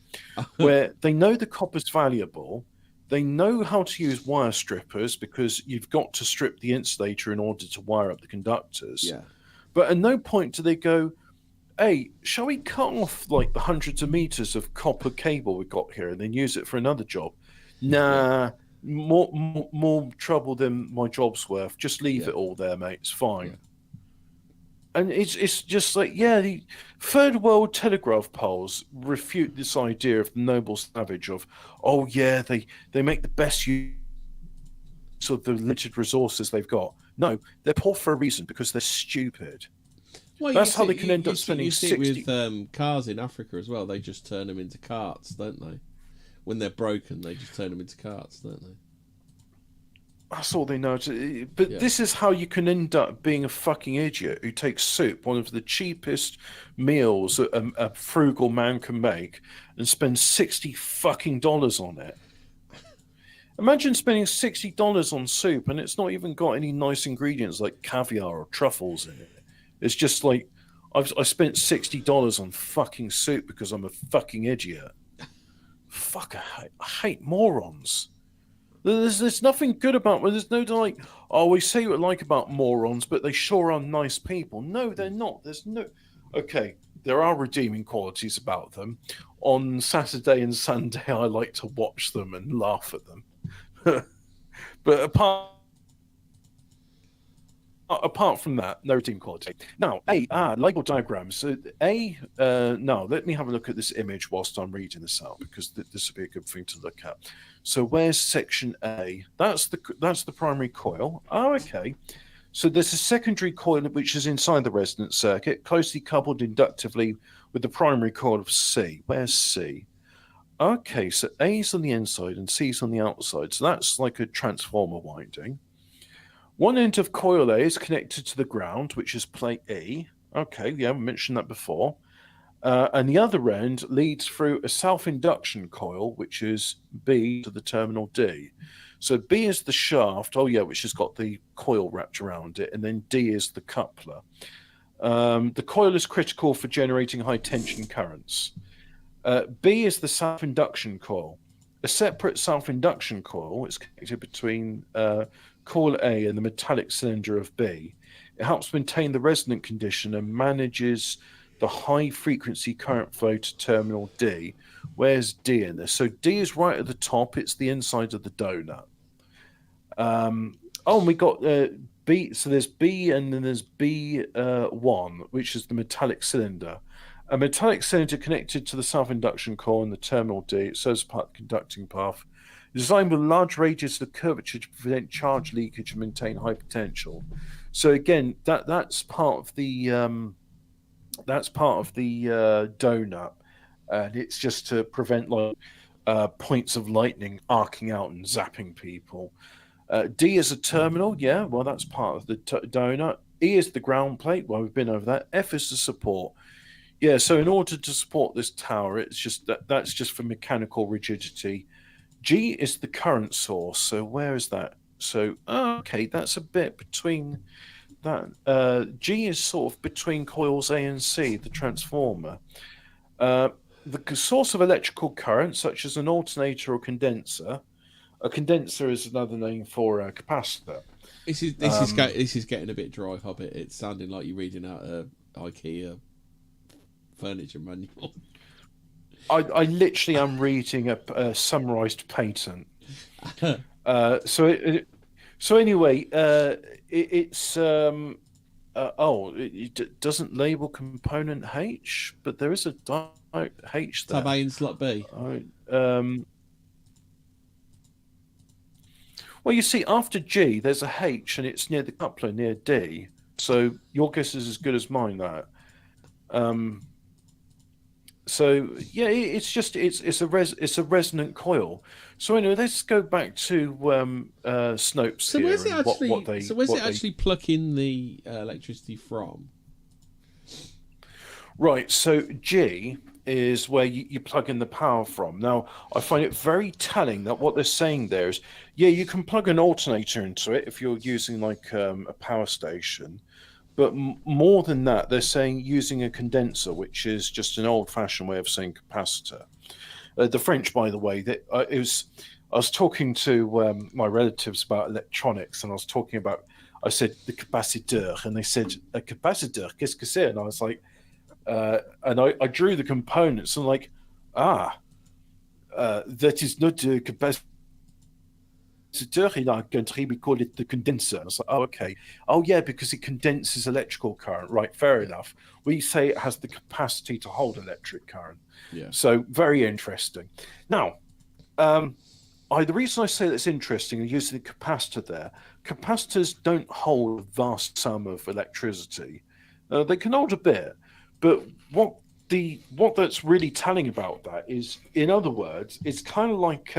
where they know the copper's valuable. They know how to use wire strippers because you've got to strip the insulator in order to wire up the conductors. Yeah. But at no point do they go, hey, shall we cut off like the hundreds of meters of copper cable we've got here and then use it for another job? Nah, more trouble than my job's worth. Just leave it all there, mate. It's fine. Yeah. And it's just like, yeah, the third world telegraph poles refute this idea of the noble savage of, oh yeah, they make the best use of the limited resources they've got. No, they're poor for a reason because they're stupid. Well, That's how they can end up spending you see 60... with cars in Africa as well. They just turn them into carts, don't they? When they're broken, they just turn them into carts, don't they? That's all they know. But this is how you can end up being a fucking idiot who takes soup, one of the cheapest meals a frugal man can make, and spends $60 on it. Imagine spending $60 on soup and it's not even got any nice ingredients like caviar or truffles in it. It's just like, I spent $60 on fucking soup because I'm a fucking idiot. Fuck, I hate morons. There's nothing good about them. There's no like, oh, we say what we like about morons, but they sure are nice people. No, they're not. There's no... Okay, there are redeeming qualities about them. On Saturday and Sunday, I like to watch them and laugh at them. But apart from that, no redeeming quality. Now, label diagrams. So now let me have a look at this image whilst I'm reading this out, because this would be a good thing to look at. So where's section A? That's the primary coil. Oh, okay. So there's a secondary coil which is inside the resonance circuit, closely coupled inductively with the primary coil of C. Where's C? Okay, so A's on the inside and C's on the outside. So that's like a transformer winding. One end of coil A is connected to the ground, which is plate E. Okay, yeah, we mentioned that before. And the other end leads through a self-induction coil, which is B, to the terminal D. So B is the shaft, which has got the coil wrapped around it, and then D is the coupler. The coil is critical for generating high-tension currents. B is the self-induction coil. A separate self-induction coil is connected between coil A and the metallic cylinder of B. It helps maintain the resonant condition and manages the high-frequency current flow to terminal D. Where's D in this? So D is right at the top. It's the inside of the donut. And we got B. So there's B and then there's B1, which is the metallic cylinder. A metallic cylinder connected to the self-induction coil in the terminal D. It serves part of the conducting path. Designed with large radius of curvature to prevent charge leakage and maintain high potential. So again, that's part of the donut, and it's just to prevent points of lightning arcing out and zapping people. D is a terminal, that's part of the donut. E is the ground plate. Well, we've been over that. F is the support. Yeah, so in order to support this tower, it's just that's just for mechanical rigidity. G is the current source. So where is that? So okay, that's a bit between that. G is sort of between coils A and C, the transformer. The source of electrical current, such as an alternator or condenser. A condenser is another name for a capacitor. This is getting a bit dry, Hobbit. It's sounding like you're reading out a IKEA furniture manual. I literally am reading a summarized patent. So anyway, it's it doesn't label component H, but there is a H there. Tab A and slot B. Well, you see, after G, there's a H, and it's near the coupler, near D. So your guess is as good as mine. That. So yeah, it's a resonant coil. So anyway, let's go back to Snopes So here where's it and actually? what they So where's what it they actually plucking the electricity from? right. So G is where you plug in the power from. Now I find it very telling that what they're saying there is, yeah, you can plug an alternator into it if you're using like a power station. But more than that, they're saying using a condenser, which is just an old-fashioned way of saying capacitor. The French, by the way, that it was. I was talking to my relatives about electronics, and I was talking about. I said the capaciteur, and they said a capaciteur. Qu'est-ce que c'est? And I was like, and I drew the components, and like, that is not a capacitor in our country. We call it the condenser. I was like, oh, okay. Oh, yeah, because it condenses electrical current. Right, fair enough. We say it has the capacity to hold electric current. Yeah. So very interesting. Now, the reason I say that's interesting and using the capacitor there, capacitors don't hold a vast sum of electricity. They can hold a bit, but what that's really telling about that is, in other words, it's kind of like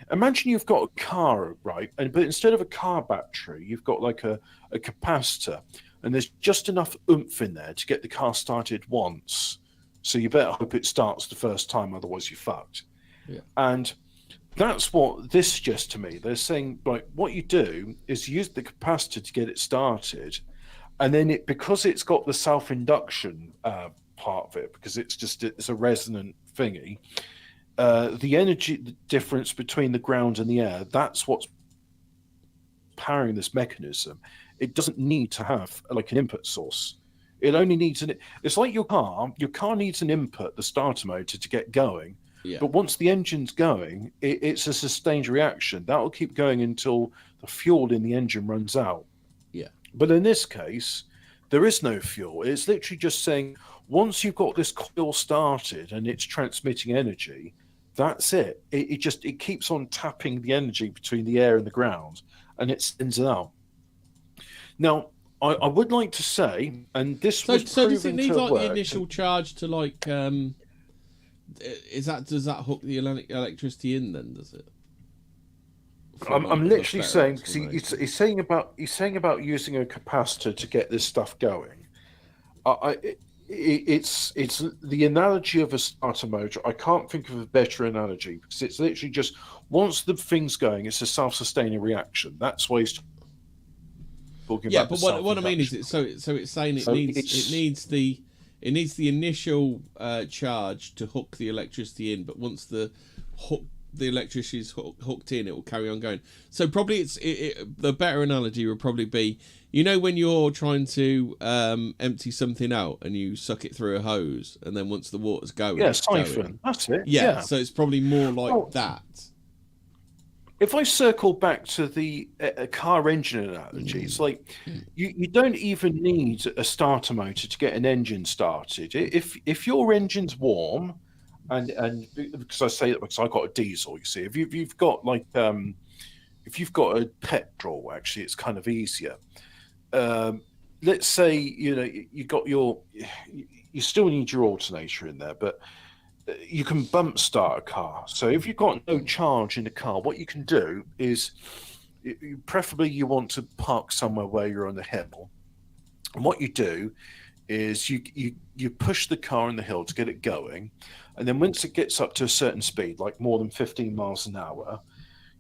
imagine you've got a car, right? But instead of a car battery, you've got like a capacitor, and there's just enough oomph in there to get the car started once. So you better hope it starts the first time, otherwise you're fucked. Yeah. And that's what this suggests to me. They're saying, like, what you do is use the capacitor to get it started, and then because it's got the self-induction part of it, because it's a resonant thingy, the energy difference between the ground and the air, that's what's powering this mechanism. It doesn't need to have like an input source. It only needs it's like your car needs an input, the starter motor, to get going. Yeah. But once the engine's going, it's a sustained reaction. That will keep going until the fuel in the engine runs out. Yeah. But in this case, there is no fuel. It's literally just saying, once you've got this coil started and it's transmitting energy, that's it. It keeps on tapping the energy between the air and the ground, and it sends it out. Now, I would like to say, and this was So does it need like work, the initial charge to like does that hook the electricity in then? Does it? I'm literally saying, because he's saying about using a capacitor to get this stuff going. It's the analogy of a starter motor. I can't think of a better analogy, because it's literally just once the thing's going, it's a self-sustaining reaction. That's why he's talking about. Yeah, but what I mean is, it's saying it needs the initial charge to hook the electricity in, but once the electricity is hooked in, it will carry on going. So probably the better analogy would probably be, you know, when you're trying to empty something out and you suck it through a hose, and then once the water's going, yeah, siphon. That's it. Yeah, so it's probably more like that. If I circle back to the car engine analogy, it's like you don't even need a starter motor to get an engine started. If your engine's warm, and because I say that because I got a diesel, you see, if you've got like if you've got a petrol, actually, it's kind of easier. Let's say you still need your alternator in there, but you can bump start a car. So if you've got no charge in the car, what you can do is, preferably you want to park somewhere where you're on the hill. And what you do is you push the car on the hill to get it going. And then once it gets up to a certain speed, like more than 15 miles an hour,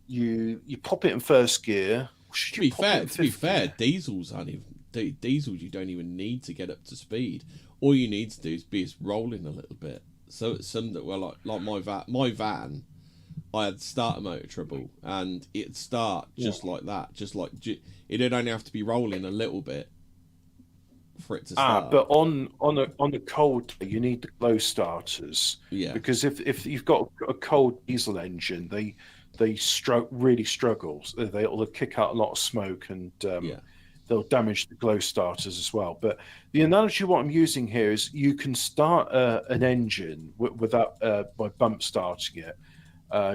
you pop it in first gear. To be fair, diesels you don't even need to get up to speed. All you need to do is be rolling a little bit. So it's some that were like my van, I had starter motor trouble, and it'd start just like that, it'd only have to be rolling a little bit for it to start. But on a cold day, you need the glow starters. Yeah. Because if you've got a cold diesel engine, they really struggle. They'll kick out a lot of smoke, and they'll damage the glow starters as well. But the analogy what I'm using here is you can start an engine without by bump starting it,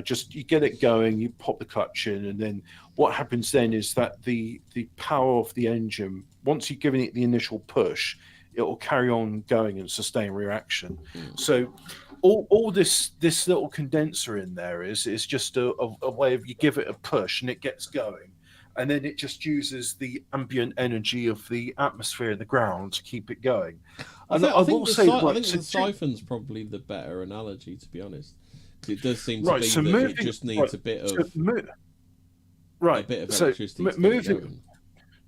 Just you get it going, you pop the clutch in, and then what happens then is that the power of the engine, once you've given it the initial push, it will carry on going and sustain reaction. So all this little condenser in there is just a way of you give it a push and it gets going, and then it just uses the ambient energy of the atmosphere and the ground to keep it going. And I think the siphon's probably the better analogy, to be honest. It does seem to be that it just needs a bit of electricity to get going.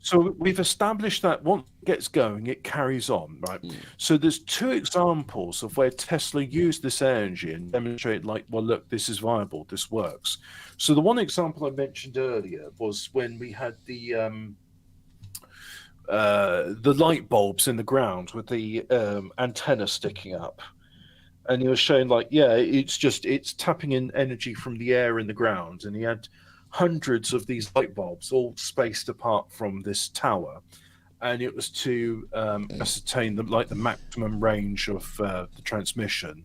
So we've established that once it gets going, it carries on, right? So there's two examples of where Tesla used this energy and demonstrated, like, well, look, this is viable, this works. So the one example I mentioned earlier was when we had the light bulbs in the ground with the antenna sticking up. And he was showing, like, it's tapping in energy from the air in the ground. And he had hundreds of these light bulbs all spaced apart from this tower. And it was to ascertain the maximum range of the transmission.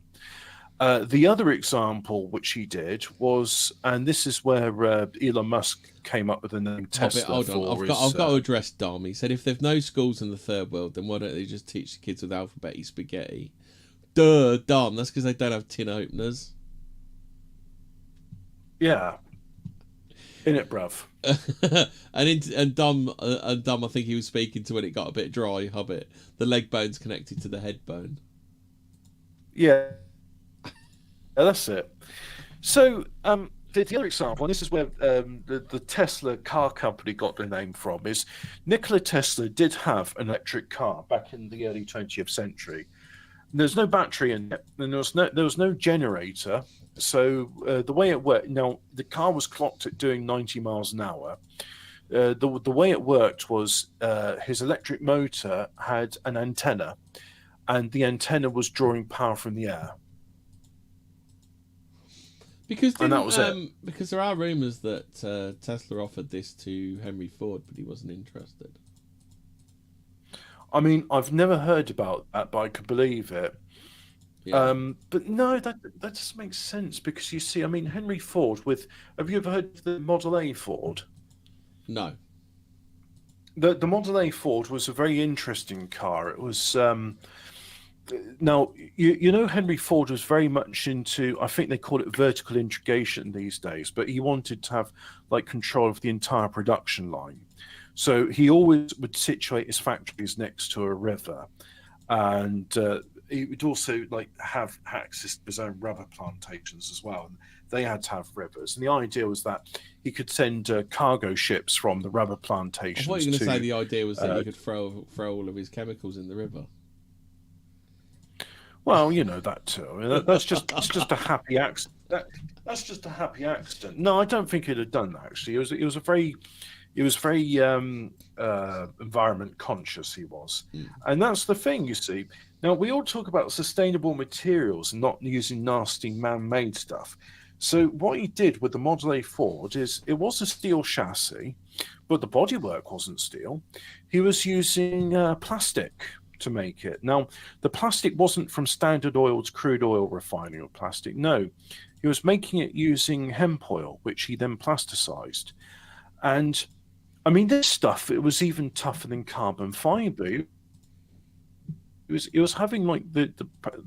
The other example which he did was, and this is where Elon Musk came up with the name Tesla. Hold on, I've got to address Dom. He said if there's no schools in the third world, then why don't they just teach the kids with alphabet spaghetti? Duh, Dom. That's because they don't have tin openers. Yeah. In it, bruv. and Dom, I think he was speaking to when it got a bit dry. Hobbit. The leg bone's connected to the head bone. Yeah, that's it. So the other example, and this is where the Tesla car company got their name from, is Nikola Tesla did have an electric car back in the early 20th century. There's no battery in it, and there was no generator. So the way it worked, now the car was clocked at doing 90 miles an hour. The way it worked was his electric motor had an antenna, and the antenna was drawing power from the air. Because that was it. Because there are rumours that Tesla offered this to Henry Ford, but he wasn't interested. I mean, I've never heard about that, but I could believe it. Yeah. But no, that just makes sense because you see, I mean, Henry Ford have you ever heard of the Model A Ford? No. The Model A Ford was a very interesting car. It was now you know Henry Ford was very much into, I think they call it vertical integration these days, but he wanted to have like control of the entire production line. So he always would situate his factories next to a river, and he would also like have access to his own rubber plantations as well. And they had to have rivers, and the idea was that he could send cargo ships from the rubber plantations. I thought you were going to say the idea was that he could throw all of his chemicals in the river. Well, you know that too. I mean, that's just a happy accident. That's just a happy accident. No, I don't think he'd have done that. Actually, it was very environment conscious. He was, and that's the thing. You see, now we all talk about sustainable materials and not using nasty man-made stuff. So what he did with the Model A Ford is it was a steel chassis, but the bodywork wasn't steel. He was using plastic to make it. Now, the plastic wasn't from Standard Oil's crude oil refining of plastic. No, he was making it using hemp oil, which he then plasticized. And I mean, this stuff, it was even tougher than carbon fiber. It was having like the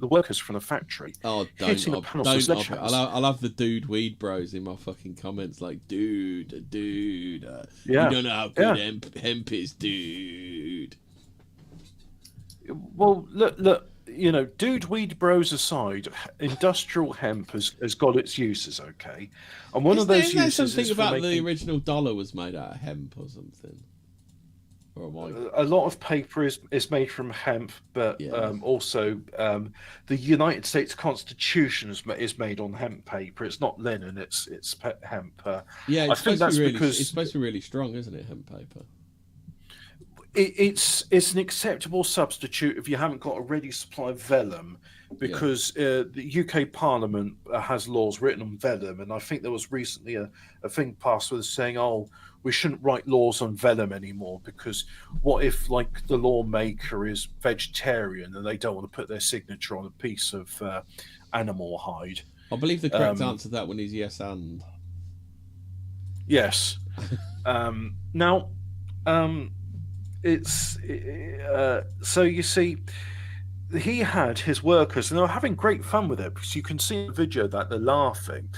workers from the factory hitting the panels with sledgehammers. I'll have the dude weed bros in my fucking comments like, dude, you don't know how good hemp is, dude. Well, look, you know, dude weed bros aside, industrial hemp has got its uses, okay? And one of those uses something is about the original dollar was made out of hemp or something. A lot of paper is made from hemp, but also the United States Constitution is made on hemp paper. It's not linen; it's hemp. I think that's because it's supposed to be really strong, isn't it? Hemp paper. It's an acceptable substitute if you haven't got a ready supply of vellum, because the UK Parliament has laws written on vellum, and I think there was recently a thing passed with saying, oh, we shouldn't write laws on vellum anymore, because what if like the lawmaker is vegetarian and they don't want to put their signature on a piece of animal hide? I believe the correct answer to that one is yes and. Yes. Now, it's so you see, he had his workers, and they were having great fun with it because you can see in the video that they're laughing,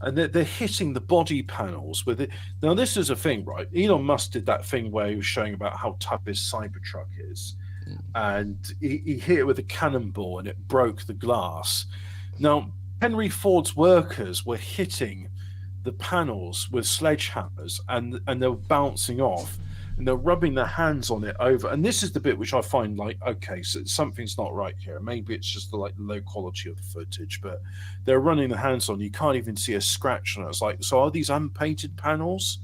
and they're hitting the body panels with it. Now, this is a thing, right? Elon Musk did that thing where he was showing about how tough his Cybertruck is, and he hit it with a cannonball, and it broke the glass. Now, Henry Ford's workers were hitting the panels with sledgehammers, and they're bouncing off, and they're rubbing their hands on it over. And this is the bit which I find like, okay, so something's not right here. Maybe it's just the low quality of the footage, but they're running the hands on. You can't even see a scratch on it. It's like, so are these unpainted panels?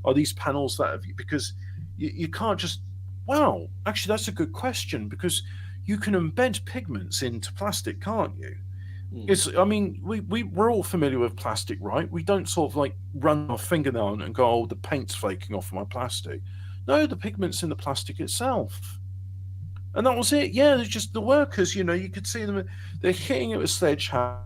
Are these panels that have, because you can't just. Wow, actually, that's a good question, because you can embed pigments into plastic, can't you? I mean, we're all familiar with plastic, right? We don't sort of like run our fingernail on it and go, oh, the paint's flaking off my plastic. No, the pigment's in the plastic itself. And that was it. Yeah, there's just the workers, you could see them, they're hitting it with sledgehammers.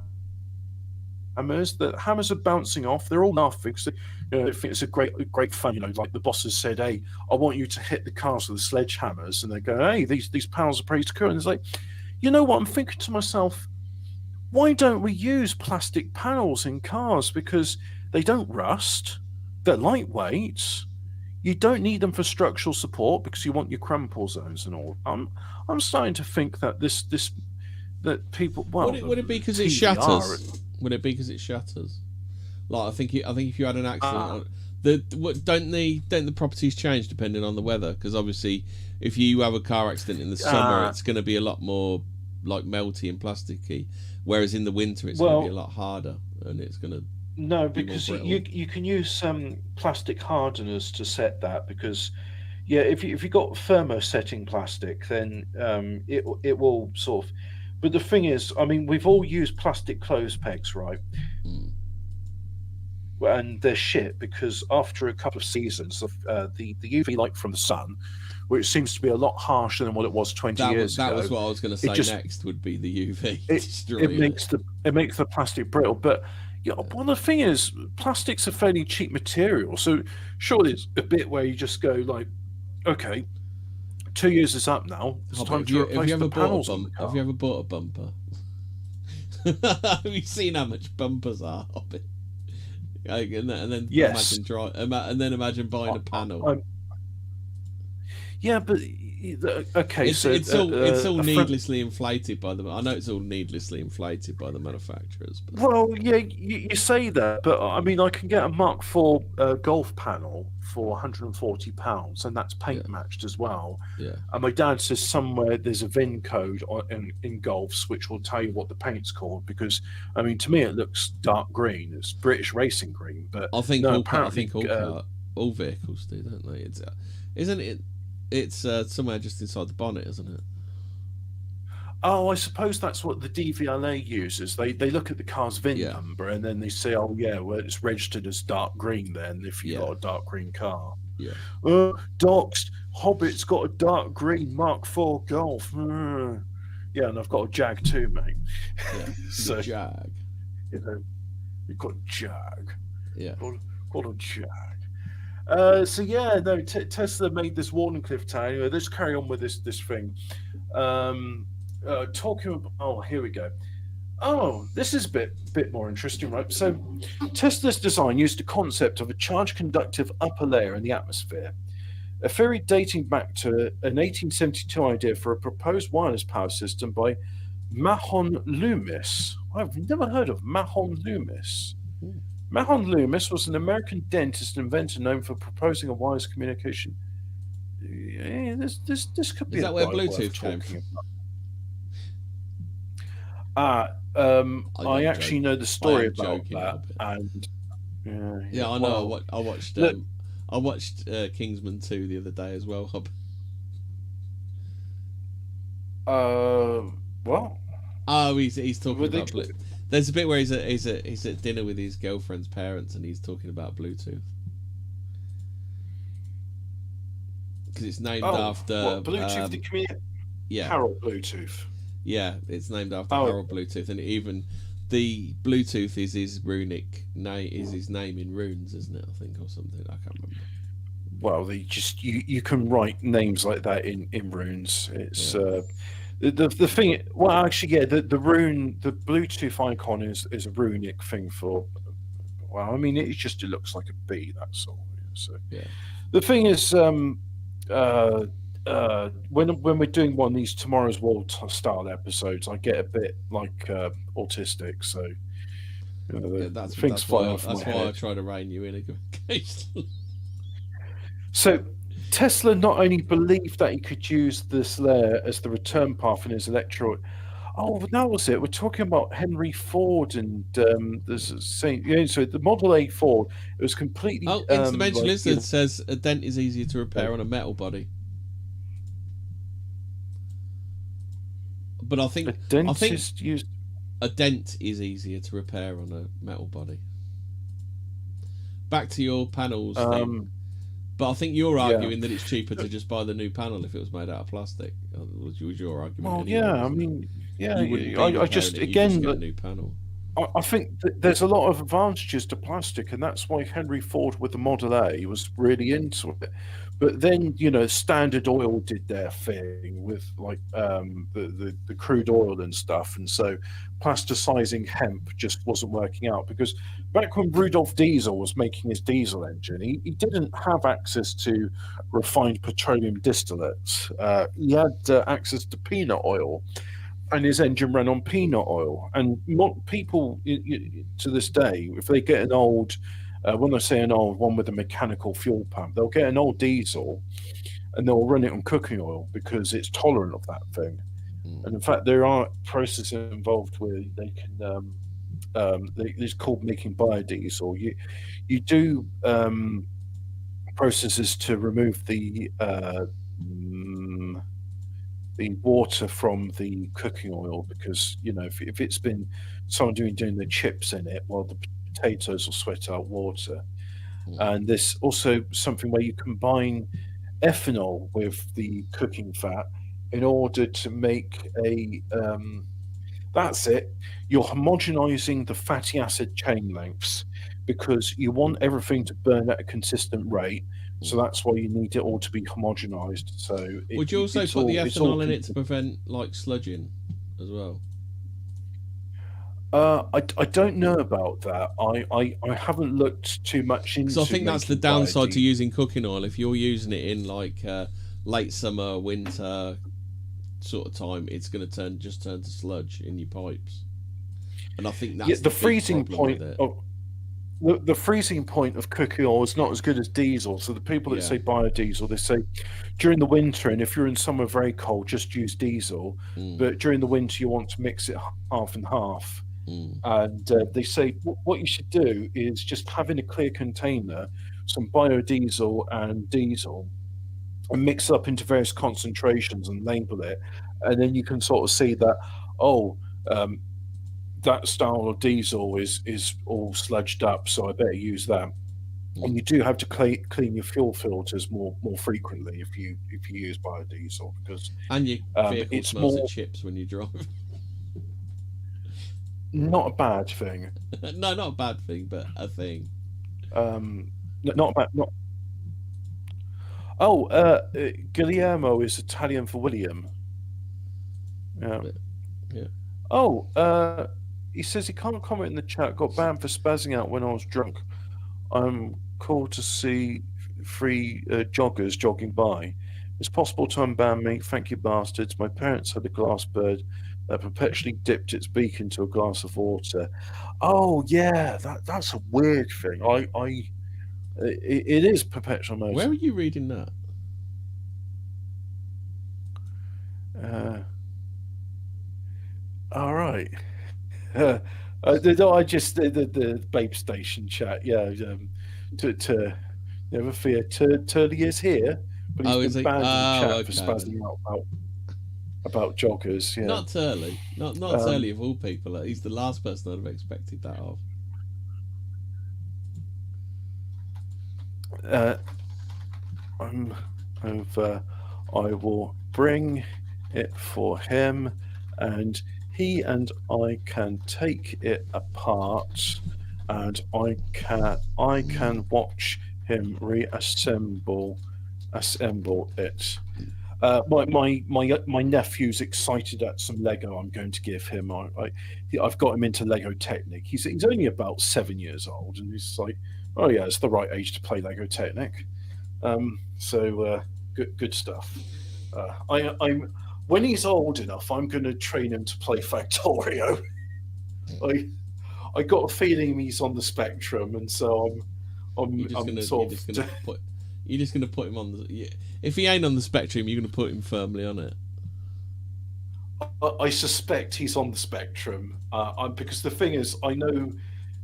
The hammers are bouncing off. They're all laughing because they think it's a great fun. Like the bosses said, hey, I want you to hit the cars with the sledgehammers. And they go, hey, these panels are pretty cool. And it's like, you know what? I'm thinking to myself, why don't we use plastic panels in cars? Because they don't rust. They're lightweight. You don't need them for structural support because you want your crumple zones and all. I'm starting to think that that people. Well, would it be because it shatters? Would it be because it shatters? Like I think if you had an accident, don't the properties change depending on the weather? Because obviously, if you have a car accident in the summer, it's going to be a lot more like melty and plasticky, whereas in the winter it's going to be a lot harder and it's going to. No, because you can use plastic hardeners to set that, because if you got thermosetting plastic, then it will sort of. But the thing is, I mean, we've all used plastic clothes pegs, right? And they're shit because after a couple of seasons of the UV light from the sun, which seems to be a lot harsher than what it was 20 years ago. That was what I was going to say next would be the UV. It makes the plastic brittle, but. Yeah, well, the thing is, plastic's a fairly cheap material, so surely it's a bit where you just go like, okay, 2 years is up now. It's time to replace the panels on the car. Have you ever bought a bumper? Have you seen how much bumpers are, Hobbit? And then yes. imagine buying a panel. Yeah, but okay, it's all needlessly inflated by them. I know it's all needlessly inflated by the manufacturers. But... Well, yeah, you say that, but I mean, I can get a Mark IV golf panel for £140, and that's paint matched as well. Yeah. And my dad says somewhere there's a VIN code in golfs which will tell you what the paint's called, because I mean, to me it looks dark green. It's British racing green, but I think all vehicles do, don't they? Isn't it? It's somewhere just inside the bonnet, isn't it? Oh, I suppose that's what the DVLA uses. They look at the car's VIN number and then they say, oh yeah, well it's registered as dark green then if you've got a dark green car. Yeah. Doxed, Hobbit's got a dark green Mark IV Golf. Yeah, and I've got a Jag too, mate. Yeah, so Jag. You've got a Jag. Yeah. Got a Jag. Tesla made this Wardenclyffe town. Anyway, let's carry on with this thing. Talking about, oh, here we go. Oh, this is a bit more interesting, right? So, Tesla's design used a concept of a charge-conductive upper layer in the atmosphere, a theory dating back to an 1872 idea for a proposed wireless power system by Mahon Loomis. I've never heard of Mahon Loomis. Mahon Loomis was an American dentist and inventor known for proposing a wireless communication. Yeah, this could be. Is that where Bluetooth came from? I actually know the story about that, and I know. I watched Kingsman 2 the other day as well. What? Oh, he's talking about Bluetooth. There's a bit where he's at dinner with his girlfriend's parents and he's talking about Bluetooth. Because it's named after Bluetooth. Yeah, Harold Bluetooth. Yeah, it's named after Harold Bluetooth, and even the Bluetooth is his runic name, is his name in runes, isn't it? I think, or something. I can't remember. Well, they just you can write names like that in runes. It's the thing. Well, actually, yeah, the Bluetooth icon is a runic thing for. Well, I mean, it looks like a B. That's all. So Yeah. the thing is, when we're doing one of these Tomorrow's World style episodes, I get a bit like autistic. So That's things fly why off my I head. try to rein you in occasionally. So Tesla not only believed that he could use this layer as the return path in his electro. Oh, that was it. We're talking about Henry Ford and there's a saying. So the Model A Ford, it was completely Oh, Interdimension like Lizard says a dent is easier to repair on a metal body. But I think used. A dent is easier to repair on a metal body. Back to your panels thing. But I think you're arguing that it's cheaper to just buy the new panel if it was made out of plastic. Was your argument? Well, anyway, yeah, I mean, yeah, you wouldn't I just again get a new panel. I think there's a lot of advantages to plastic, and that's why Henry Ford with the Model A was really into it. But then, Standard Oil did their thing with like the crude oil and stuff, and so plasticizing hemp just wasn't working out because back when Rudolf Diesel was making his diesel engine, he didn't have access to refined petroleum distillates. He had access to peanut oil, and his engine ran on peanut oil. And people to this day, if they get an old, when I say an old one with a mechanical fuel pump, they'll get an old diesel and they'll run it on cooking oil because it's tolerant of that thing. And in fact, there are processes involved where they can, it's called making biodiesel. You do processes to remove the water from the cooking oil because if it's been someone doing the chips in it, well, the potatoes will sweat out water. And there's also something where you combine ethanol with the cooking fat in order to make a that's it, you're homogenizing the fatty acid chain lengths because you want everything to burn at a consistent rate. So that's why you need it all to be homogenized. So would you also put the ethanol in it to prevent like sludging as well? I don't know about that. I haven't looked too much into. So I think that's the downside to biodiesel. using cooking oil. If you're using it in like late summer, winter sort of time, it's going to turn to sludge in your pipes. And I think that's the freezing point. The freezing point of cooking oil is not as good as diesel. So the people that say biodiesel, they say during the winter, and if you're in somewhere very cold, just use diesel. But during the winter, you want to mix it half and half. And they say what you should do is just have in a clear container some biodiesel and diesel and mix up into various concentrations and label it. And then you can sort of see that, that style of diesel is all sludged up, so I better use that. And you do have to clean your fuel filters more frequently if you use biodiesel because your vehicle smells of chips when you drive. Not a bad thing. No, not a bad thing, but a thing. Not bad. Not. Oh, Guillermo is Italian for William. Yeah. Oh, he says he can't comment in the chat. Got banned for spazzing out when I was drunk. I'm called to see three joggers jogging by. It's possible to unban me. Thank you, bastards. My parents had a glass bird that perpetually dipped its beak into a glass of water. Oh yeah, that's a weird thing. It is perpetual motion. Where are you reading that? All right. I just the Babe Station chat. Yeah. To never fear. Turley is here, but he's been banned in the chat for spazzing out about joggers. Yeah. Not Turley. Not Turley of all people. He's the last person I'd have expected that of. I will bring it for him, and he and I can take it apart, and I can watch him assemble it. My nephew's excited at some Lego I'm going to give him. I've got him into Lego Technic. He's only about 7 years old, and he's like, oh yeah, it's the right age to play Lego Technic. Good stuff. I'm when he's old enough, I'm going to train him to play Factorio. I got a feeling he's on the spectrum, and so You're just gonna put him on the. Yeah. If he ain't on the spectrum, you're gonna put him firmly on it. I suspect he's on the spectrum, because the thing is, I know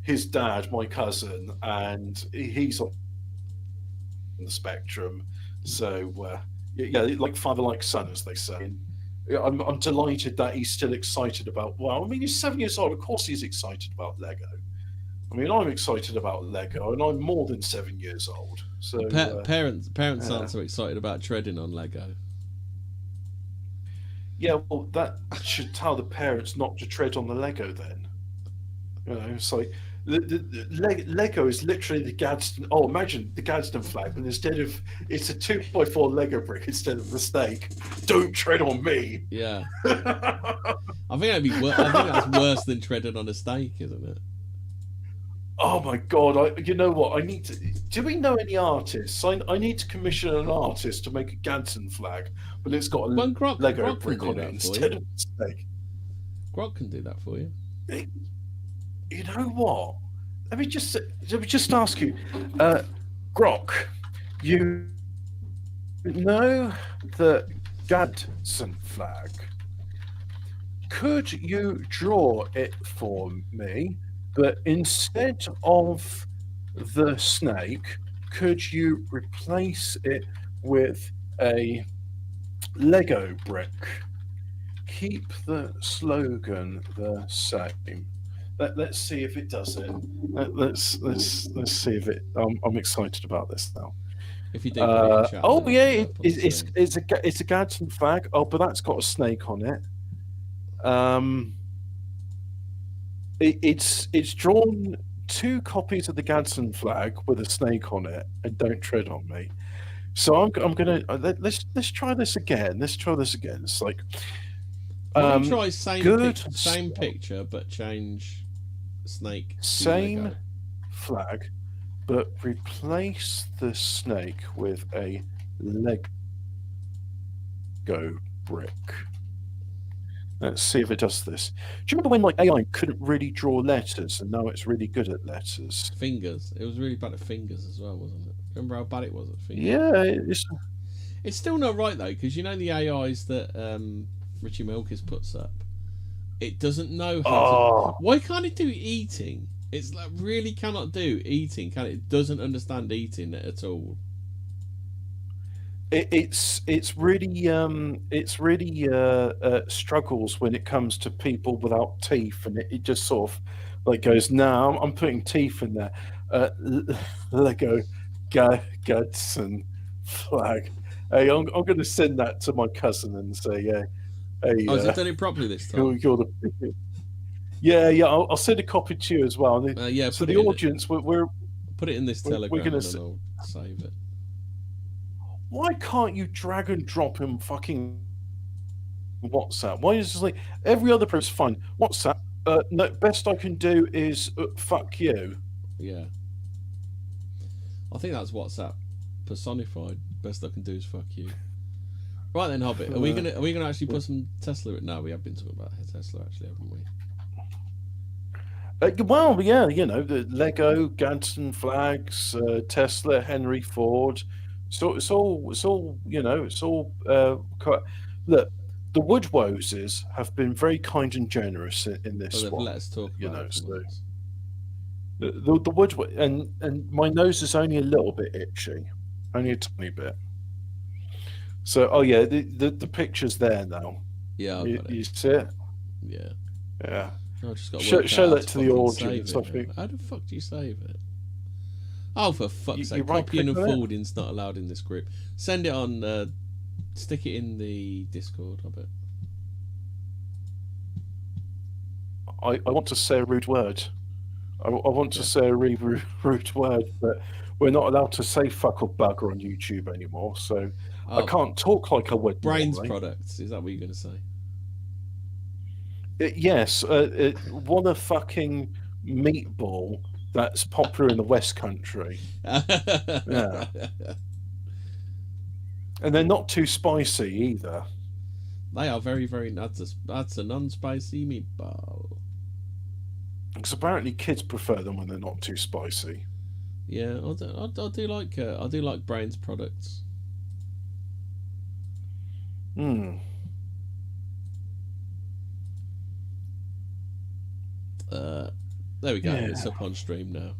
his dad, my cousin, and he's on the spectrum. So yeah, like father, like son, as they say. And I'm delighted that he's still excited about. Well, I mean, he's 7 years old. Of course, he's excited about Lego. I mean, I'm excited about Lego, and I'm more than 7 years old. So parents aren't so excited about treading on Lego. Yeah, well, that should tell the parents not to tread on the Lego. Then, it's like the Lego is literally the Gadsden. Oh, imagine the Gadsden flag, but instead of it's a 2x4 Lego brick instead of the snake. Don't tread on me. Yeah, I think that's worse than treading on a snake, isn't it? Oh my God! You know what? I need to. Do we know any artists? I need to commission an artist to make a Gadsden flag, but it's got a Lego brick on it instead of a snake. Grok can do that for you. You know what? Let me just ask you, Grok. You know the Gadsden flag? Could you draw it for me? But instead of the snake, could you replace it with a Lego brick? Keep the slogan the same. Let's see if it does it. Let's see if it. I'm excited about this now. If you do, oh yeah, it's a Gadsden flag. Oh, but that's got a snake on it. It's drawn 2 copies of the Gadsden flag with a snake on it, and don't tread on me. So I'm gonna let's try this again. It's like try same picture but change snake. Same flag, but replace the snake with a Lego brick. Let's see if it does this. Do you remember when like AI couldn't really draw letters, and now it's really good at letters? Fingers. It was really bad at fingers as well, wasn't it? Remember how bad it was at fingers? Yeah, it's still not right though, because you know the AIs that Richie Milkers puts up. It doesn't know how to. Why can't it do eating? It's like really cannot do eating. Can it? Doesn't understand eating at all. It's really struggles when it comes to people without teeth, and it just sort of like goes, "No, I'm putting teeth in there." Lego Gadsden flag. Hey, I'm going to send that to my cousin and say, "Yeah, hey." Has it done it properly this time? Yeah. I'll send a copy to you as well. Yeah. So the audience, we're put it in this Telegram, and I'll save it. Why can't you drag and drop in fucking WhatsApp? Why is it like every other person's fine? WhatsApp, no, best I can do is fuck you. Yeah. I think that's WhatsApp personified. Best I can do is fuck you. Right then, Hobbit. Are we gonna actually put some Tesla? No, we have been talking about Tesla actually, haven't we? Well, yeah, the Lego, Gadsden flags, Tesla, Henry Ford. So it's all look, the Woodwoses have been very kind and generous in this one. Let us talk about it. So the wood, and my nose is only a little bit itchy, only a tiny bit. So the picture's there now. Yeah, you see it? Yeah. Yeah. I just got show that to the audience. How the fuck do you save it? Oh, for fuck's sake! Copying and forwarding's not allowed in this group. Send it on. Stick it in the Discord. I bet. I want to say a rude word. I want to say a really rude word, but we're not allowed to say fuck or bugger on YouTube anymore. So I can't talk like I would Brains normally. products. Is that what you're going to say? Yes. Want a fucking meatball that's popular in the West Country. Yeah. And they're not too spicy either. They are very, very. That's a non-spicy meatball. Because apparently kids prefer them when they're not too spicy. Yeah, I do like Brains products. Hmm. There we go. Yeah. It's up on stream now.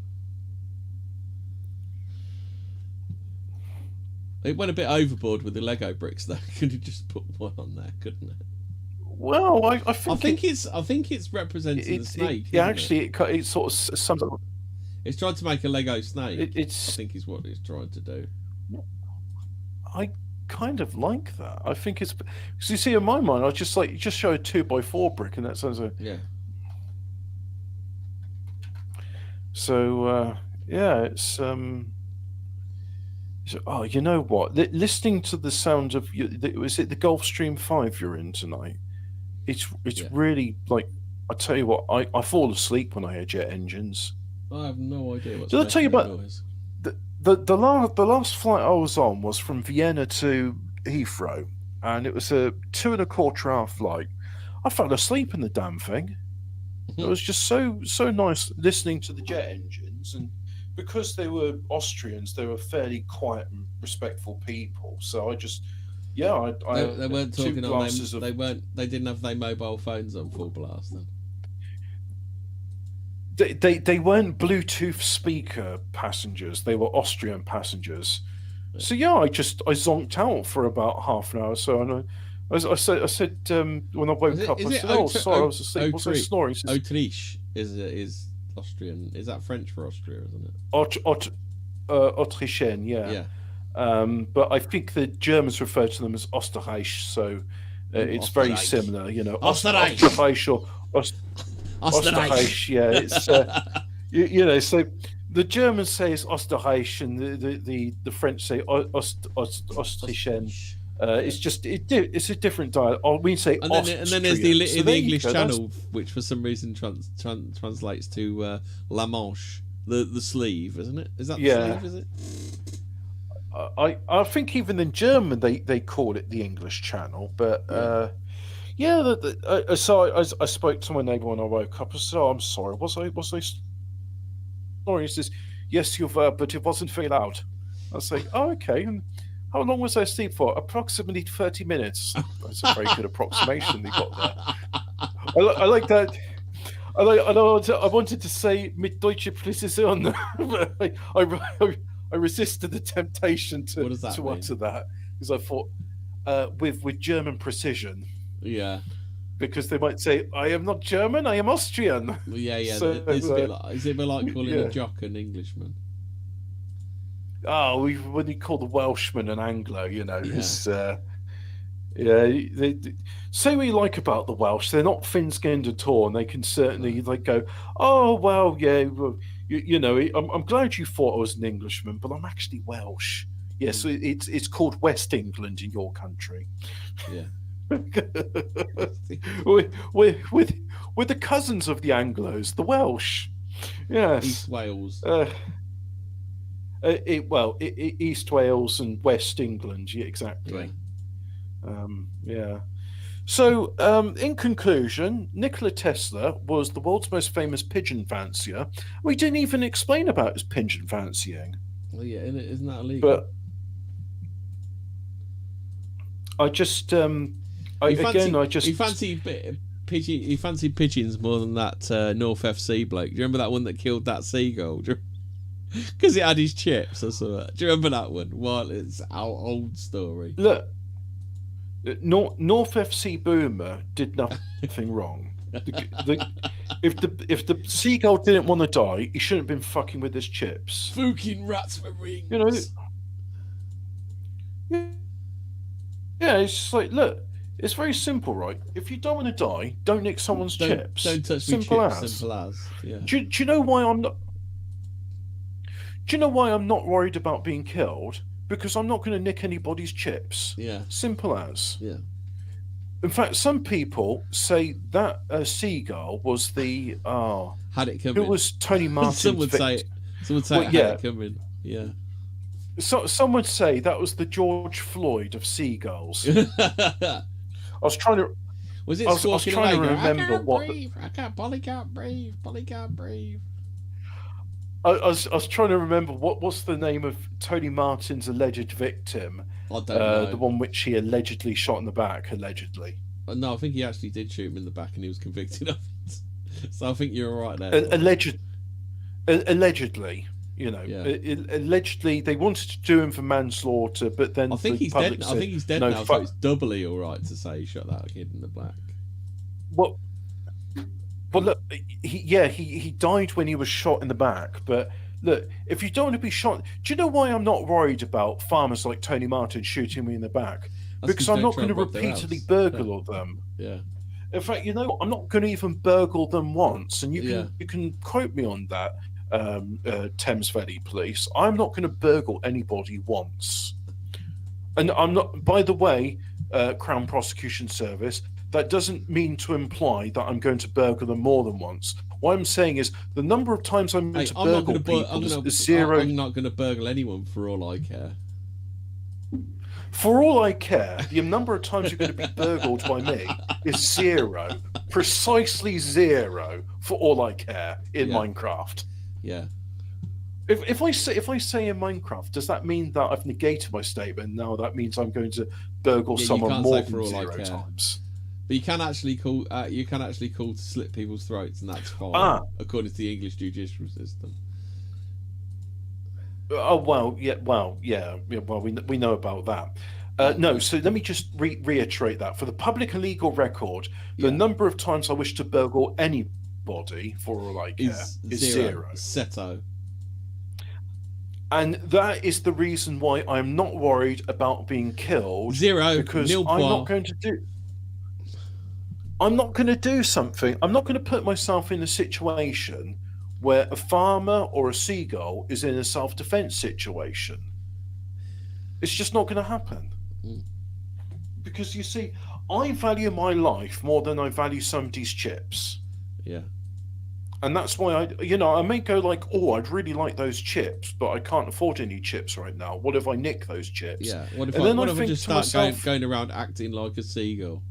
It went a bit overboard with the Lego bricks, though. Could you just put one on there, couldn't it? Well, I think it's representing the snake. It sort of sums up. It's trying to make a Lego snake. I think is what it's trying to do. I kind of like that. I think it's because you see, in my mind, I just show a 2x4 brick, and that sounds like So it's oh, you know what? Listening to the sound of was it the Gulfstream 5 you're in tonight? It's really like, I tell you what, I fall asleep when I hear jet engines. I have no idea what's. Did I tell you about the last flight I was on was from Vienna to Heathrow, and it was a 2.25 hour flight. I fell asleep in the damn thing. It was just so nice listening to the jet engines, and because they were Austrians, they were fairly quiet and respectful people. So I just, they weren't talking on them. They didn't have their mobile phones on full blast then. They weren't Bluetooth speaker passengers. They were Austrian passengers. Yeah. So I zonked out for about half an hour. So I said when I woke up, I said, "Oh, sorry, I was asleep." Was I snoring? Autriche is Austrian. Is that French for Austria, isn't it? Autrichienne, yeah. But I think the Germans refer to them as Österreich, so it's very similar. You know, Österreich or Österreich. Yeah, it's so the Germans say it's Österreich, and the French say Autrichienne. It's a different dialect. We say and then there's the English Channel, which for some reason translates to La Manche, the sleeve, isn't it? Is that the sleeve? Is it? I think even in German they call it the English Channel, but so I spoke to my neighbour when I woke up. I said, "Oh, I'm sorry. Was I snoring?" He says, "Yes, you were, but it wasn't very loud." I was like, "Oh, okay." And how long was I asleep for? Approximately 30 minutes. That's a very good approximation they got there. I like that. I wanted to say mit deutsche Präzision, but I resisted the temptation to utter that, because I thought with German precision. Yeah. Because they might say, "I am not German, I am Austrian." Well, yeah. So, is it a bit like calling a jock an Englishman? Oh, when you call the Welshman an Anglo, it's say what you like about the Welsh. They're not thin-skinned at all, and they can certainly go, "Oh well, yeah, well, I'm glad you thought I was an Englishman, but I'm actually Welsh." Yes, so it's called West England in your country. Yeah. We're the cousins of the Anglos, the Welsh. Yes. East Wales. East Wales and West England, yeah, exactly. Yeah. So, in conclusion, Nikola Tesla was the world's most famous pigeon fancier. We didn't even explain about his pigeon fancying. Well, yeah, isn't that illegal? But I just, he fancied pigeons more than that North FC bloke. Do you remember that one that killed that seagull? Because it had his chips or something. Do you remember that one? Well, it's our old story. Look, North FC Boomer did nothing wrong. If the seagull didn't want to die, he shouldn't have been fucking with his chips. Fucking rats for rings. Yeah, it's just like, look, It's very simple, right? If you don't want to die, don't nick someone's chips. Don't touch me Simple chips. as. Simple as. Yeah. Do you know why I'm not? Do you know why I'm not worried about being killed? Because I'm not going to nick anybody's chips. Yeah. Simple as. Yeah. In fact, some people say that seagull was the had it coming. Who was Tony Martin's Some would say it. Some would say it had it coming. Yeah. So some would say that was the George Floyd of seagulls. I was trying to. Was it? I was trying to remember what. I can't. Polly can't breathe. Polly can't breathe. I was trying to remember what's the name of Tony Martin's alleged victim. I don't know. The one which he allegedly shot in the back. Allegedly. No, I think he actually did shoot him in the back, and he was convicted of it. So I think you're all right there. Allegedly. You know, allegedly they wanted to do him for manslaughter, but then I think he's dead. Said, I think he's dead now, so it's doubly all right to say he shot that kid in the back. Well, look, he died when he was shot in the back. But look, if you don't want to be shot, do you know why I'm not worried about farmers like Tony Martin shooting me in the back? Because I'm not going to repeatedly burgle them. Yeah. In fact, you know, I'm not going to even burgle them once, and you can quote me on that. Thames Valley Police. I'm not going to burgle anybody once, and I'm not. By the way, Crown Prosecution Service, that doesn't mean to imply that I'm going to burgle them more than once. What I'm saying is the number of times I'm going to burgle people is zero. I'm not going to burgle anyone for all I care. For all I care, the number of times you're going to be burgled by me is zero, precisely zero. For all I care in Minecraft. Yeah. If I say in Minecraft, does that mean that I've negated my statement? No, that means I'm going to burgle someone more than 0 times. But you can actually call to slit people's throats, and that's fine according to the English judicial system. Oh well, yeah. Well, we know about that. No, so let me just reiterate that for the public and legal record, the number of times I wish to burgle anybody for all I care is zero. Seto. And that is the reason why I'm not worried about being killed. Zero. Because I'm not going to do something. I'm not going to put myself in a situation where a farmer or a seagull is in a self-defense situation. It's just not going to happen. Because you see, I value my life more than I value somebody's chips. Yeah. And that's why I may go like, oh, I'd really like those chips, but I can't afford any chips right now. What if I nick those chips? Yeah. What if I just start going around acting like a seagull?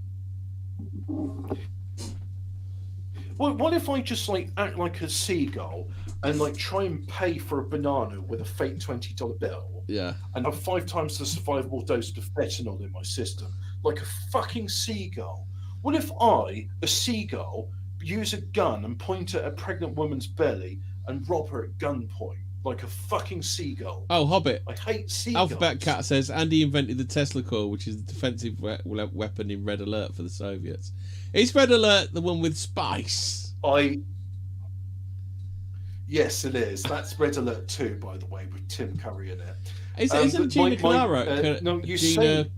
Well, what if I just like act like a seagull and like try and pay for a banana with a fake $20 bill? Yeah. And have 5 times the survivable dose of fentanyl in my system, like a fucking seagull. What if I, a seagull, use a gun and point at a pregnant woman's belly and rob her at gunpoint like a fucking seagull? Oh, Hobbit. I hate seagulls. Alphabet Cat says Andy invented the Tesla coil, which is the defensive weapon in Red Alert for the Soviets. Is Red Alert the one with spice? Yes, it is. That's Red Alert 2, by the way, with Tim Curry in it. Isn't Gina Carano? Gina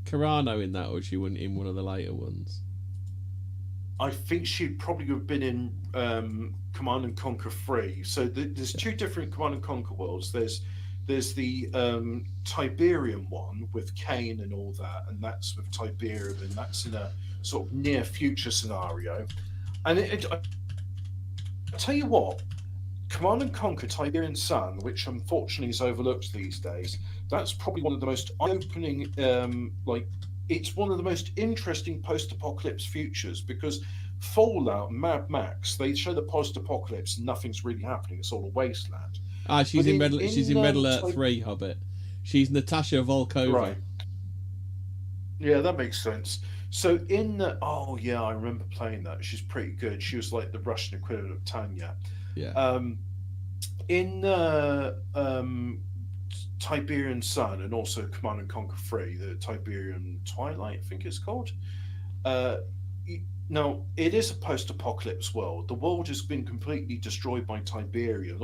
Carano in that, or she went in one of the later ones? I think she'd probably have been in Command and Conquer 3. So there's 2 different Command and Conquer worlds. There's the Tiberium one with Kane and all that, and that's with Tiberium, and that's in a sort of near future scenario. And I tell you what, Command and Conquer Tiberian Sun, which unfortunately is overlooked these days, that's probably one of the most eye-opening, it's one of the most interesting post-apocalypse futures, because Fallout and Mad Max, they show the post-apocalypse and nothing's really happening. It's all a wasteland. She's in Red Alert 3, Hobbit. She's Natasha Volkova. Right. Yeah, that makes sense. So I remember playing that. She's pretty good. She was like the Russian equivalent of Tanya. Yeah. In Tiberian Sun and also Command and Conquer 3, the Tiberian Twilight, I think it's called. Now, it is a post-apocalypse world. The world has been completely destroyed by Tiberian.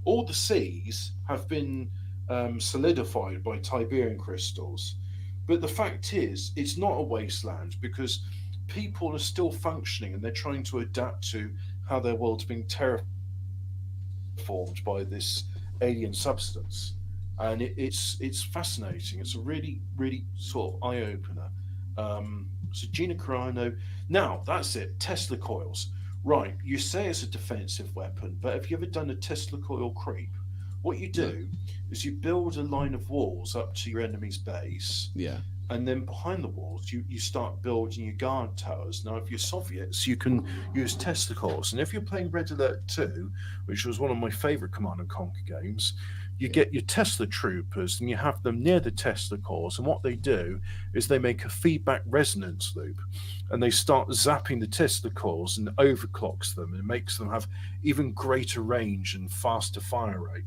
All the seas have been solidified by Tiberian crystals. But the fact is, it's not a wasteland because people are still functioning and they're trying to adapt to how their world's being terraformed by this alien substance. And it's fascinating. It's a really sort of eye opener. So Gina Carano. Now that's it. Tesla coils. Right. You say it's a defensive weapon, but have you ever done a Tesla coil creep? What you No. do is you build a line of walls up to your enemy's base, Yeah. and then behind the walls you start building your guard towers. Now if you're Soviets you can use Tesla coils, and if you're playing Red Alert 2, which was one of my favorite Command and Conquer games, you Yeah. get your Tesla troopers and you have them near the Tesla cores, and what they do is they make a feedback resonance loop, and they start zapping the Tesla cores and overclocks them and makes them have even greater range and faster fire rate.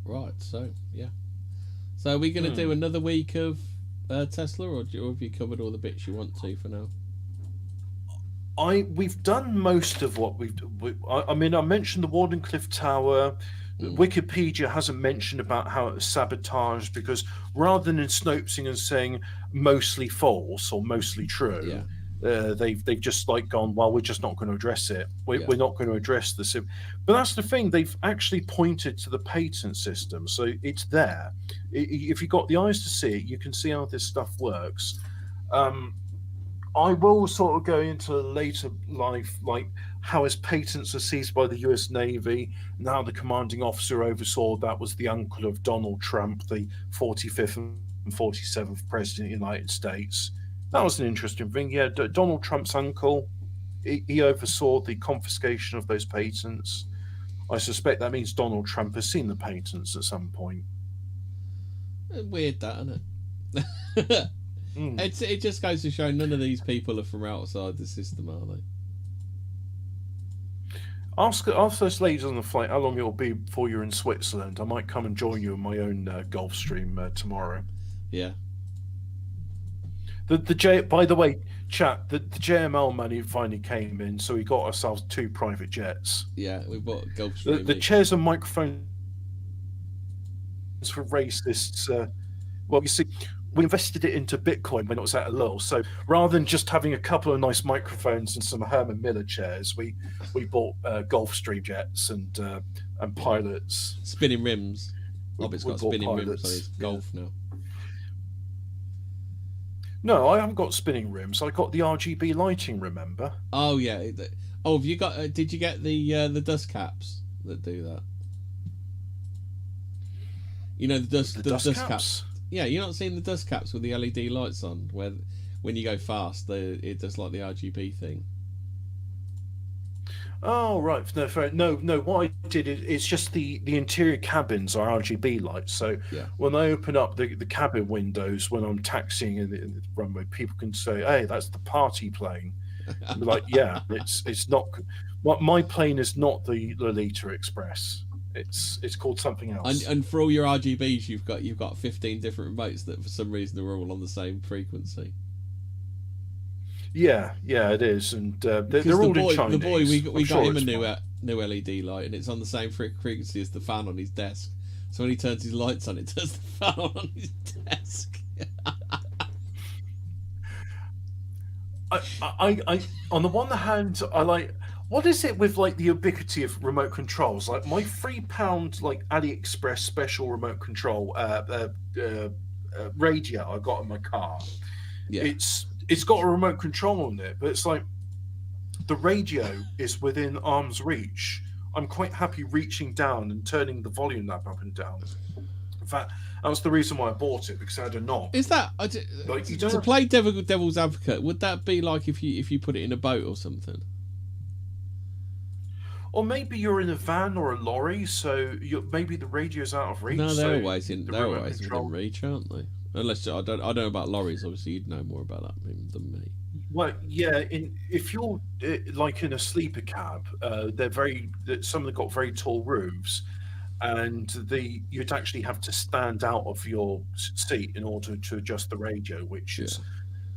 Right. So yeah. So are we going to do another week of Tesla, or have you covered all the bits you want to for now? We've done most of what I mean, I mentioned the Wardenclyffe Tower. Wikipedia hasn't mentioned about how it was sabotaged, because rather than in Snopesing and saying mostly false or mostly true, Yeah. they've just like gone, well, we're just not going to address it. Yeah. We're not going to address this. But that's the thing. They've actually pointed to the patent system, so it's there. If you've got the eyes to see it, you can see how this stuff works. I will sort of go into later life, like how his patents are seized by the US Navy, and how the commanding officer oversaw that was the uncle of Donald Trump, the 45th and 47th President of the United States. That was an interesting thing. Yeah, Donald Trump's uncle, he oversaw the confiscation of those patents. I suspect that means Donald Trump has seen the patents at some point. Weird, that, isn't it? It just goes to show none of these people are from outside the system, are they? Ask those ladies on the flight how long it'll be before you're in Switzerland. I might come and join you in my own Gulf Stream tomorrow. Yeah. By the way, chat, the JML money finally came in, so we got ourselves 2 private jets. Yeah, we bought Gulfstream. The chairs and microphones for racists. Well, you see, we invested it into Bitcoin when it was at a low. So rather than just having a couple of nice microphones and some Herman Miller chairs, we bought Gulfstream jets and pilots. Spinning rims. Hobbit's got spinning rims on his Golf now. No, I haven't got spinning rims. I got the RGB lighting, remember? Oh, yeah. Oh, have you got? Did you get the dust caps that do that? You know, the dust caps? Yeah, you're not seeing the dust caps with the LED lights on, where when you go fast, it does like the RGB thing. Oh, right. No, fair. No. What I did is it's just the interior cabins are RGB lights. So Yeah. when I open up the cabin windows when I'm taxiing in the runway, people can say, "Hey, that's the party plane." And be like, yeah, it's not. My plane is not the Lolita Express. It's called something else. And for all your RGBs, you've got 15 different remotes that for some reason are all on the same frequency. Yeah, it is, and they're all in Chinese. The boy, we got him a fine. new LED light, and it's on the same frequency as the fan on his desk. So when he turns his lights on, it does the fan on his desk. I on the one hand, I like. What is it with like the ubiquity of remote controls? Like my £3 like AliExpress special remote control radio I got in my car. Yeah. It's got a remote control on it, but it's like the radio is within arm's reach. I'm quite happy reaching down and turning the volume knob up and down. In fact, that was the reason why I bought it, because I had a knob. Is that Like, you to don't play devil's advocate? Would that be like if you put it in a boat or something? Or maybe you're in a van or a lorry, so maybe the radio's out of reach. No, so they're always the within remote reach, aren't they? Unless I don't know about lorries. Obviously, you'd know more about that than me. Well, yeah. If you're like in a sleeper cab, some of them got very tall roofs, and you'd actually have to stand out of your seat in order to adjust the radio, which is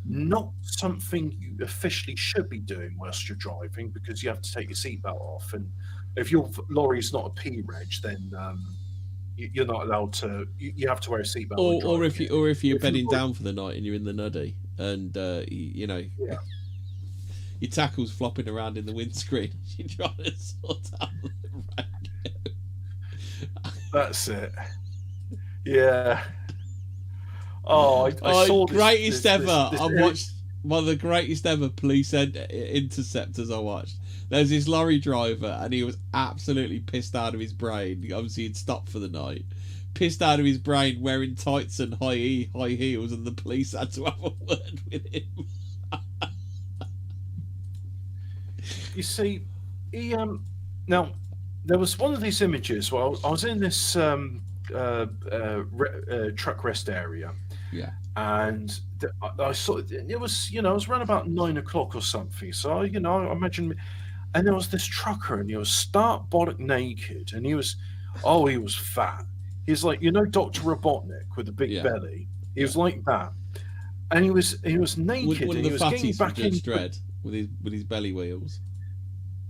not something you officially should be doing whilst you're driving, because you have to take your seatbelt off. And if your lorry's not a P reg, then you're not allowed to. You have to wear a seatbelt. Or if you're If bedding you're- down for the night and you're in the nuddy, and you know, Yeah. your tackle's flopping around in the windscreen. You're trying to sort out the radio. That's it. Yeah. Oh, I saw this, greatest this, ever. this- I watched one of the greatest ever police interceptors I watched. There's this lorry driver, and he was absolutely pissed out of his brain. Obviously, he'd stopped for the night. Pissed out of his brain, wearing tights and high heels, and the police had to have a word with him. You see, he now there was one of these images. Well, I was in this truck rest area. Yeah. And I saw it was, it was around about 9 o'clock or something. So I imagine, and there was this trucker, and he was stark bollock naked, and he was fat. He's like, Dr. Robotnik with the big belly. He was like that, and he was naked, One and of he the was getting fatties from back in. Judge Dredd with his belly wheels.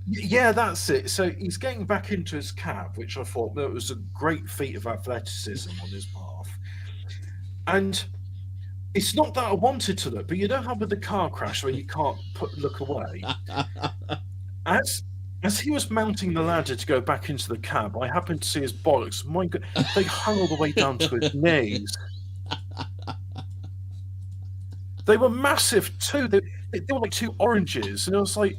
Yeah, that's it. So he's getting back into his cab, which I thought that was a great feat of athleticism on his part. And it's not that I wanted to look, but you know how with the car crash where you can't look away? As he was mounting the ladder to go back into the cab, I happened to see his bollocks. My God, they hung all the way down to his knees. They were massive too. They were like 2 oranges, and I was like,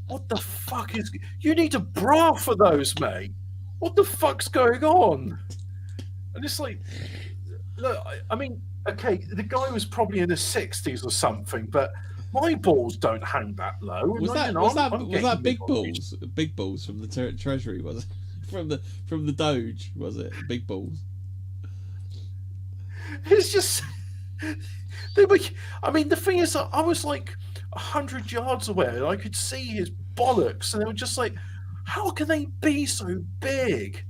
"What the fuck is? You need a bra for those, mate. What the fuck's going on?" And it's like, look, I mean, okay, the guy was probably in his 60s or something, but my balls don't hang that low. Was that big balls? Big balls from the Treasury, was it? From the Doge, was it? Big balls. It's just they were. I mean, the thing is, I was like 100 yards away, and I could see his bollocks, and they were just like, how can they be so big?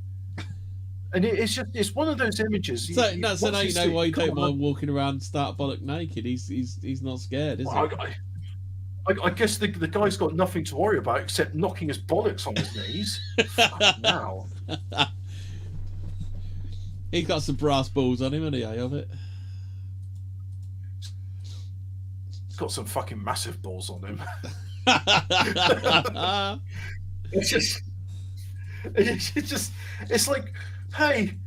And it's one of those images. So now you know why you don't mind walking around stark bollock naked. He's not scared, is he? I guess the guy's got nothing to worry about except knocking his bollocks on his knees. Now he's got some brass balls on him, hasn't he? Hobbit. He's got some fucking massive balls on him. It's like, hey,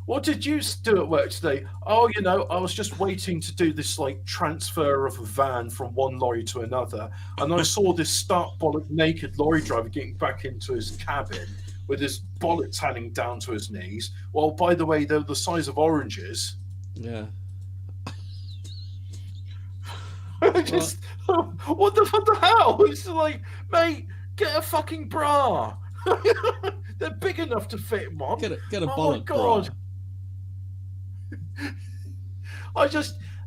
what did you do at work today? Oh, I was just waiting to do this like transfer of a van from one lorry to another, and I saw this stark bollock naked lorry driver getting back into his cabin with his bollocks hanging down to his knees. Well, by the way, they're the size of oranges. Yeah. What the hell? It's like, mate, get a fucking bra. They're big enough to fit him on. Get a my bollock God. bra.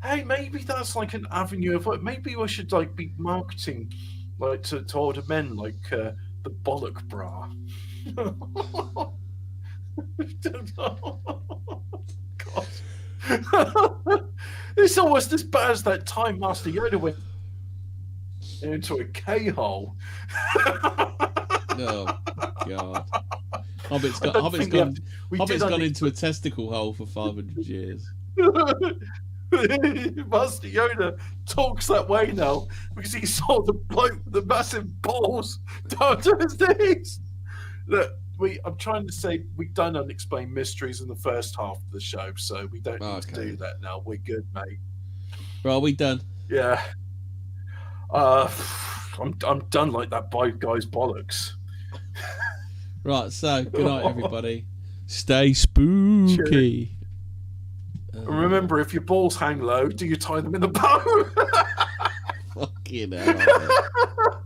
Hey, maybe that's like an avenue of what. Maybe I should like be marketing, like to older men, like the bollock bra. God. It's almost as bad as that time Master Yoda went into a K-hole. Oh God! Hobbit's gone into a testicle hole for 500 years. Master Yoda talks that way now because he saw the bloke with the massive balls down to his knees. Look, I'm trying to say we've done unexplained mysteries in the first half of the show, so we don't need to do that now. We're good, mate. Right, are we done? Yeah. I'm done like that guy's bollocks. Right, so good night, everybody. Stay spooky. Remember, if your balls hang low, do you tie them in the bow? Fucking hell.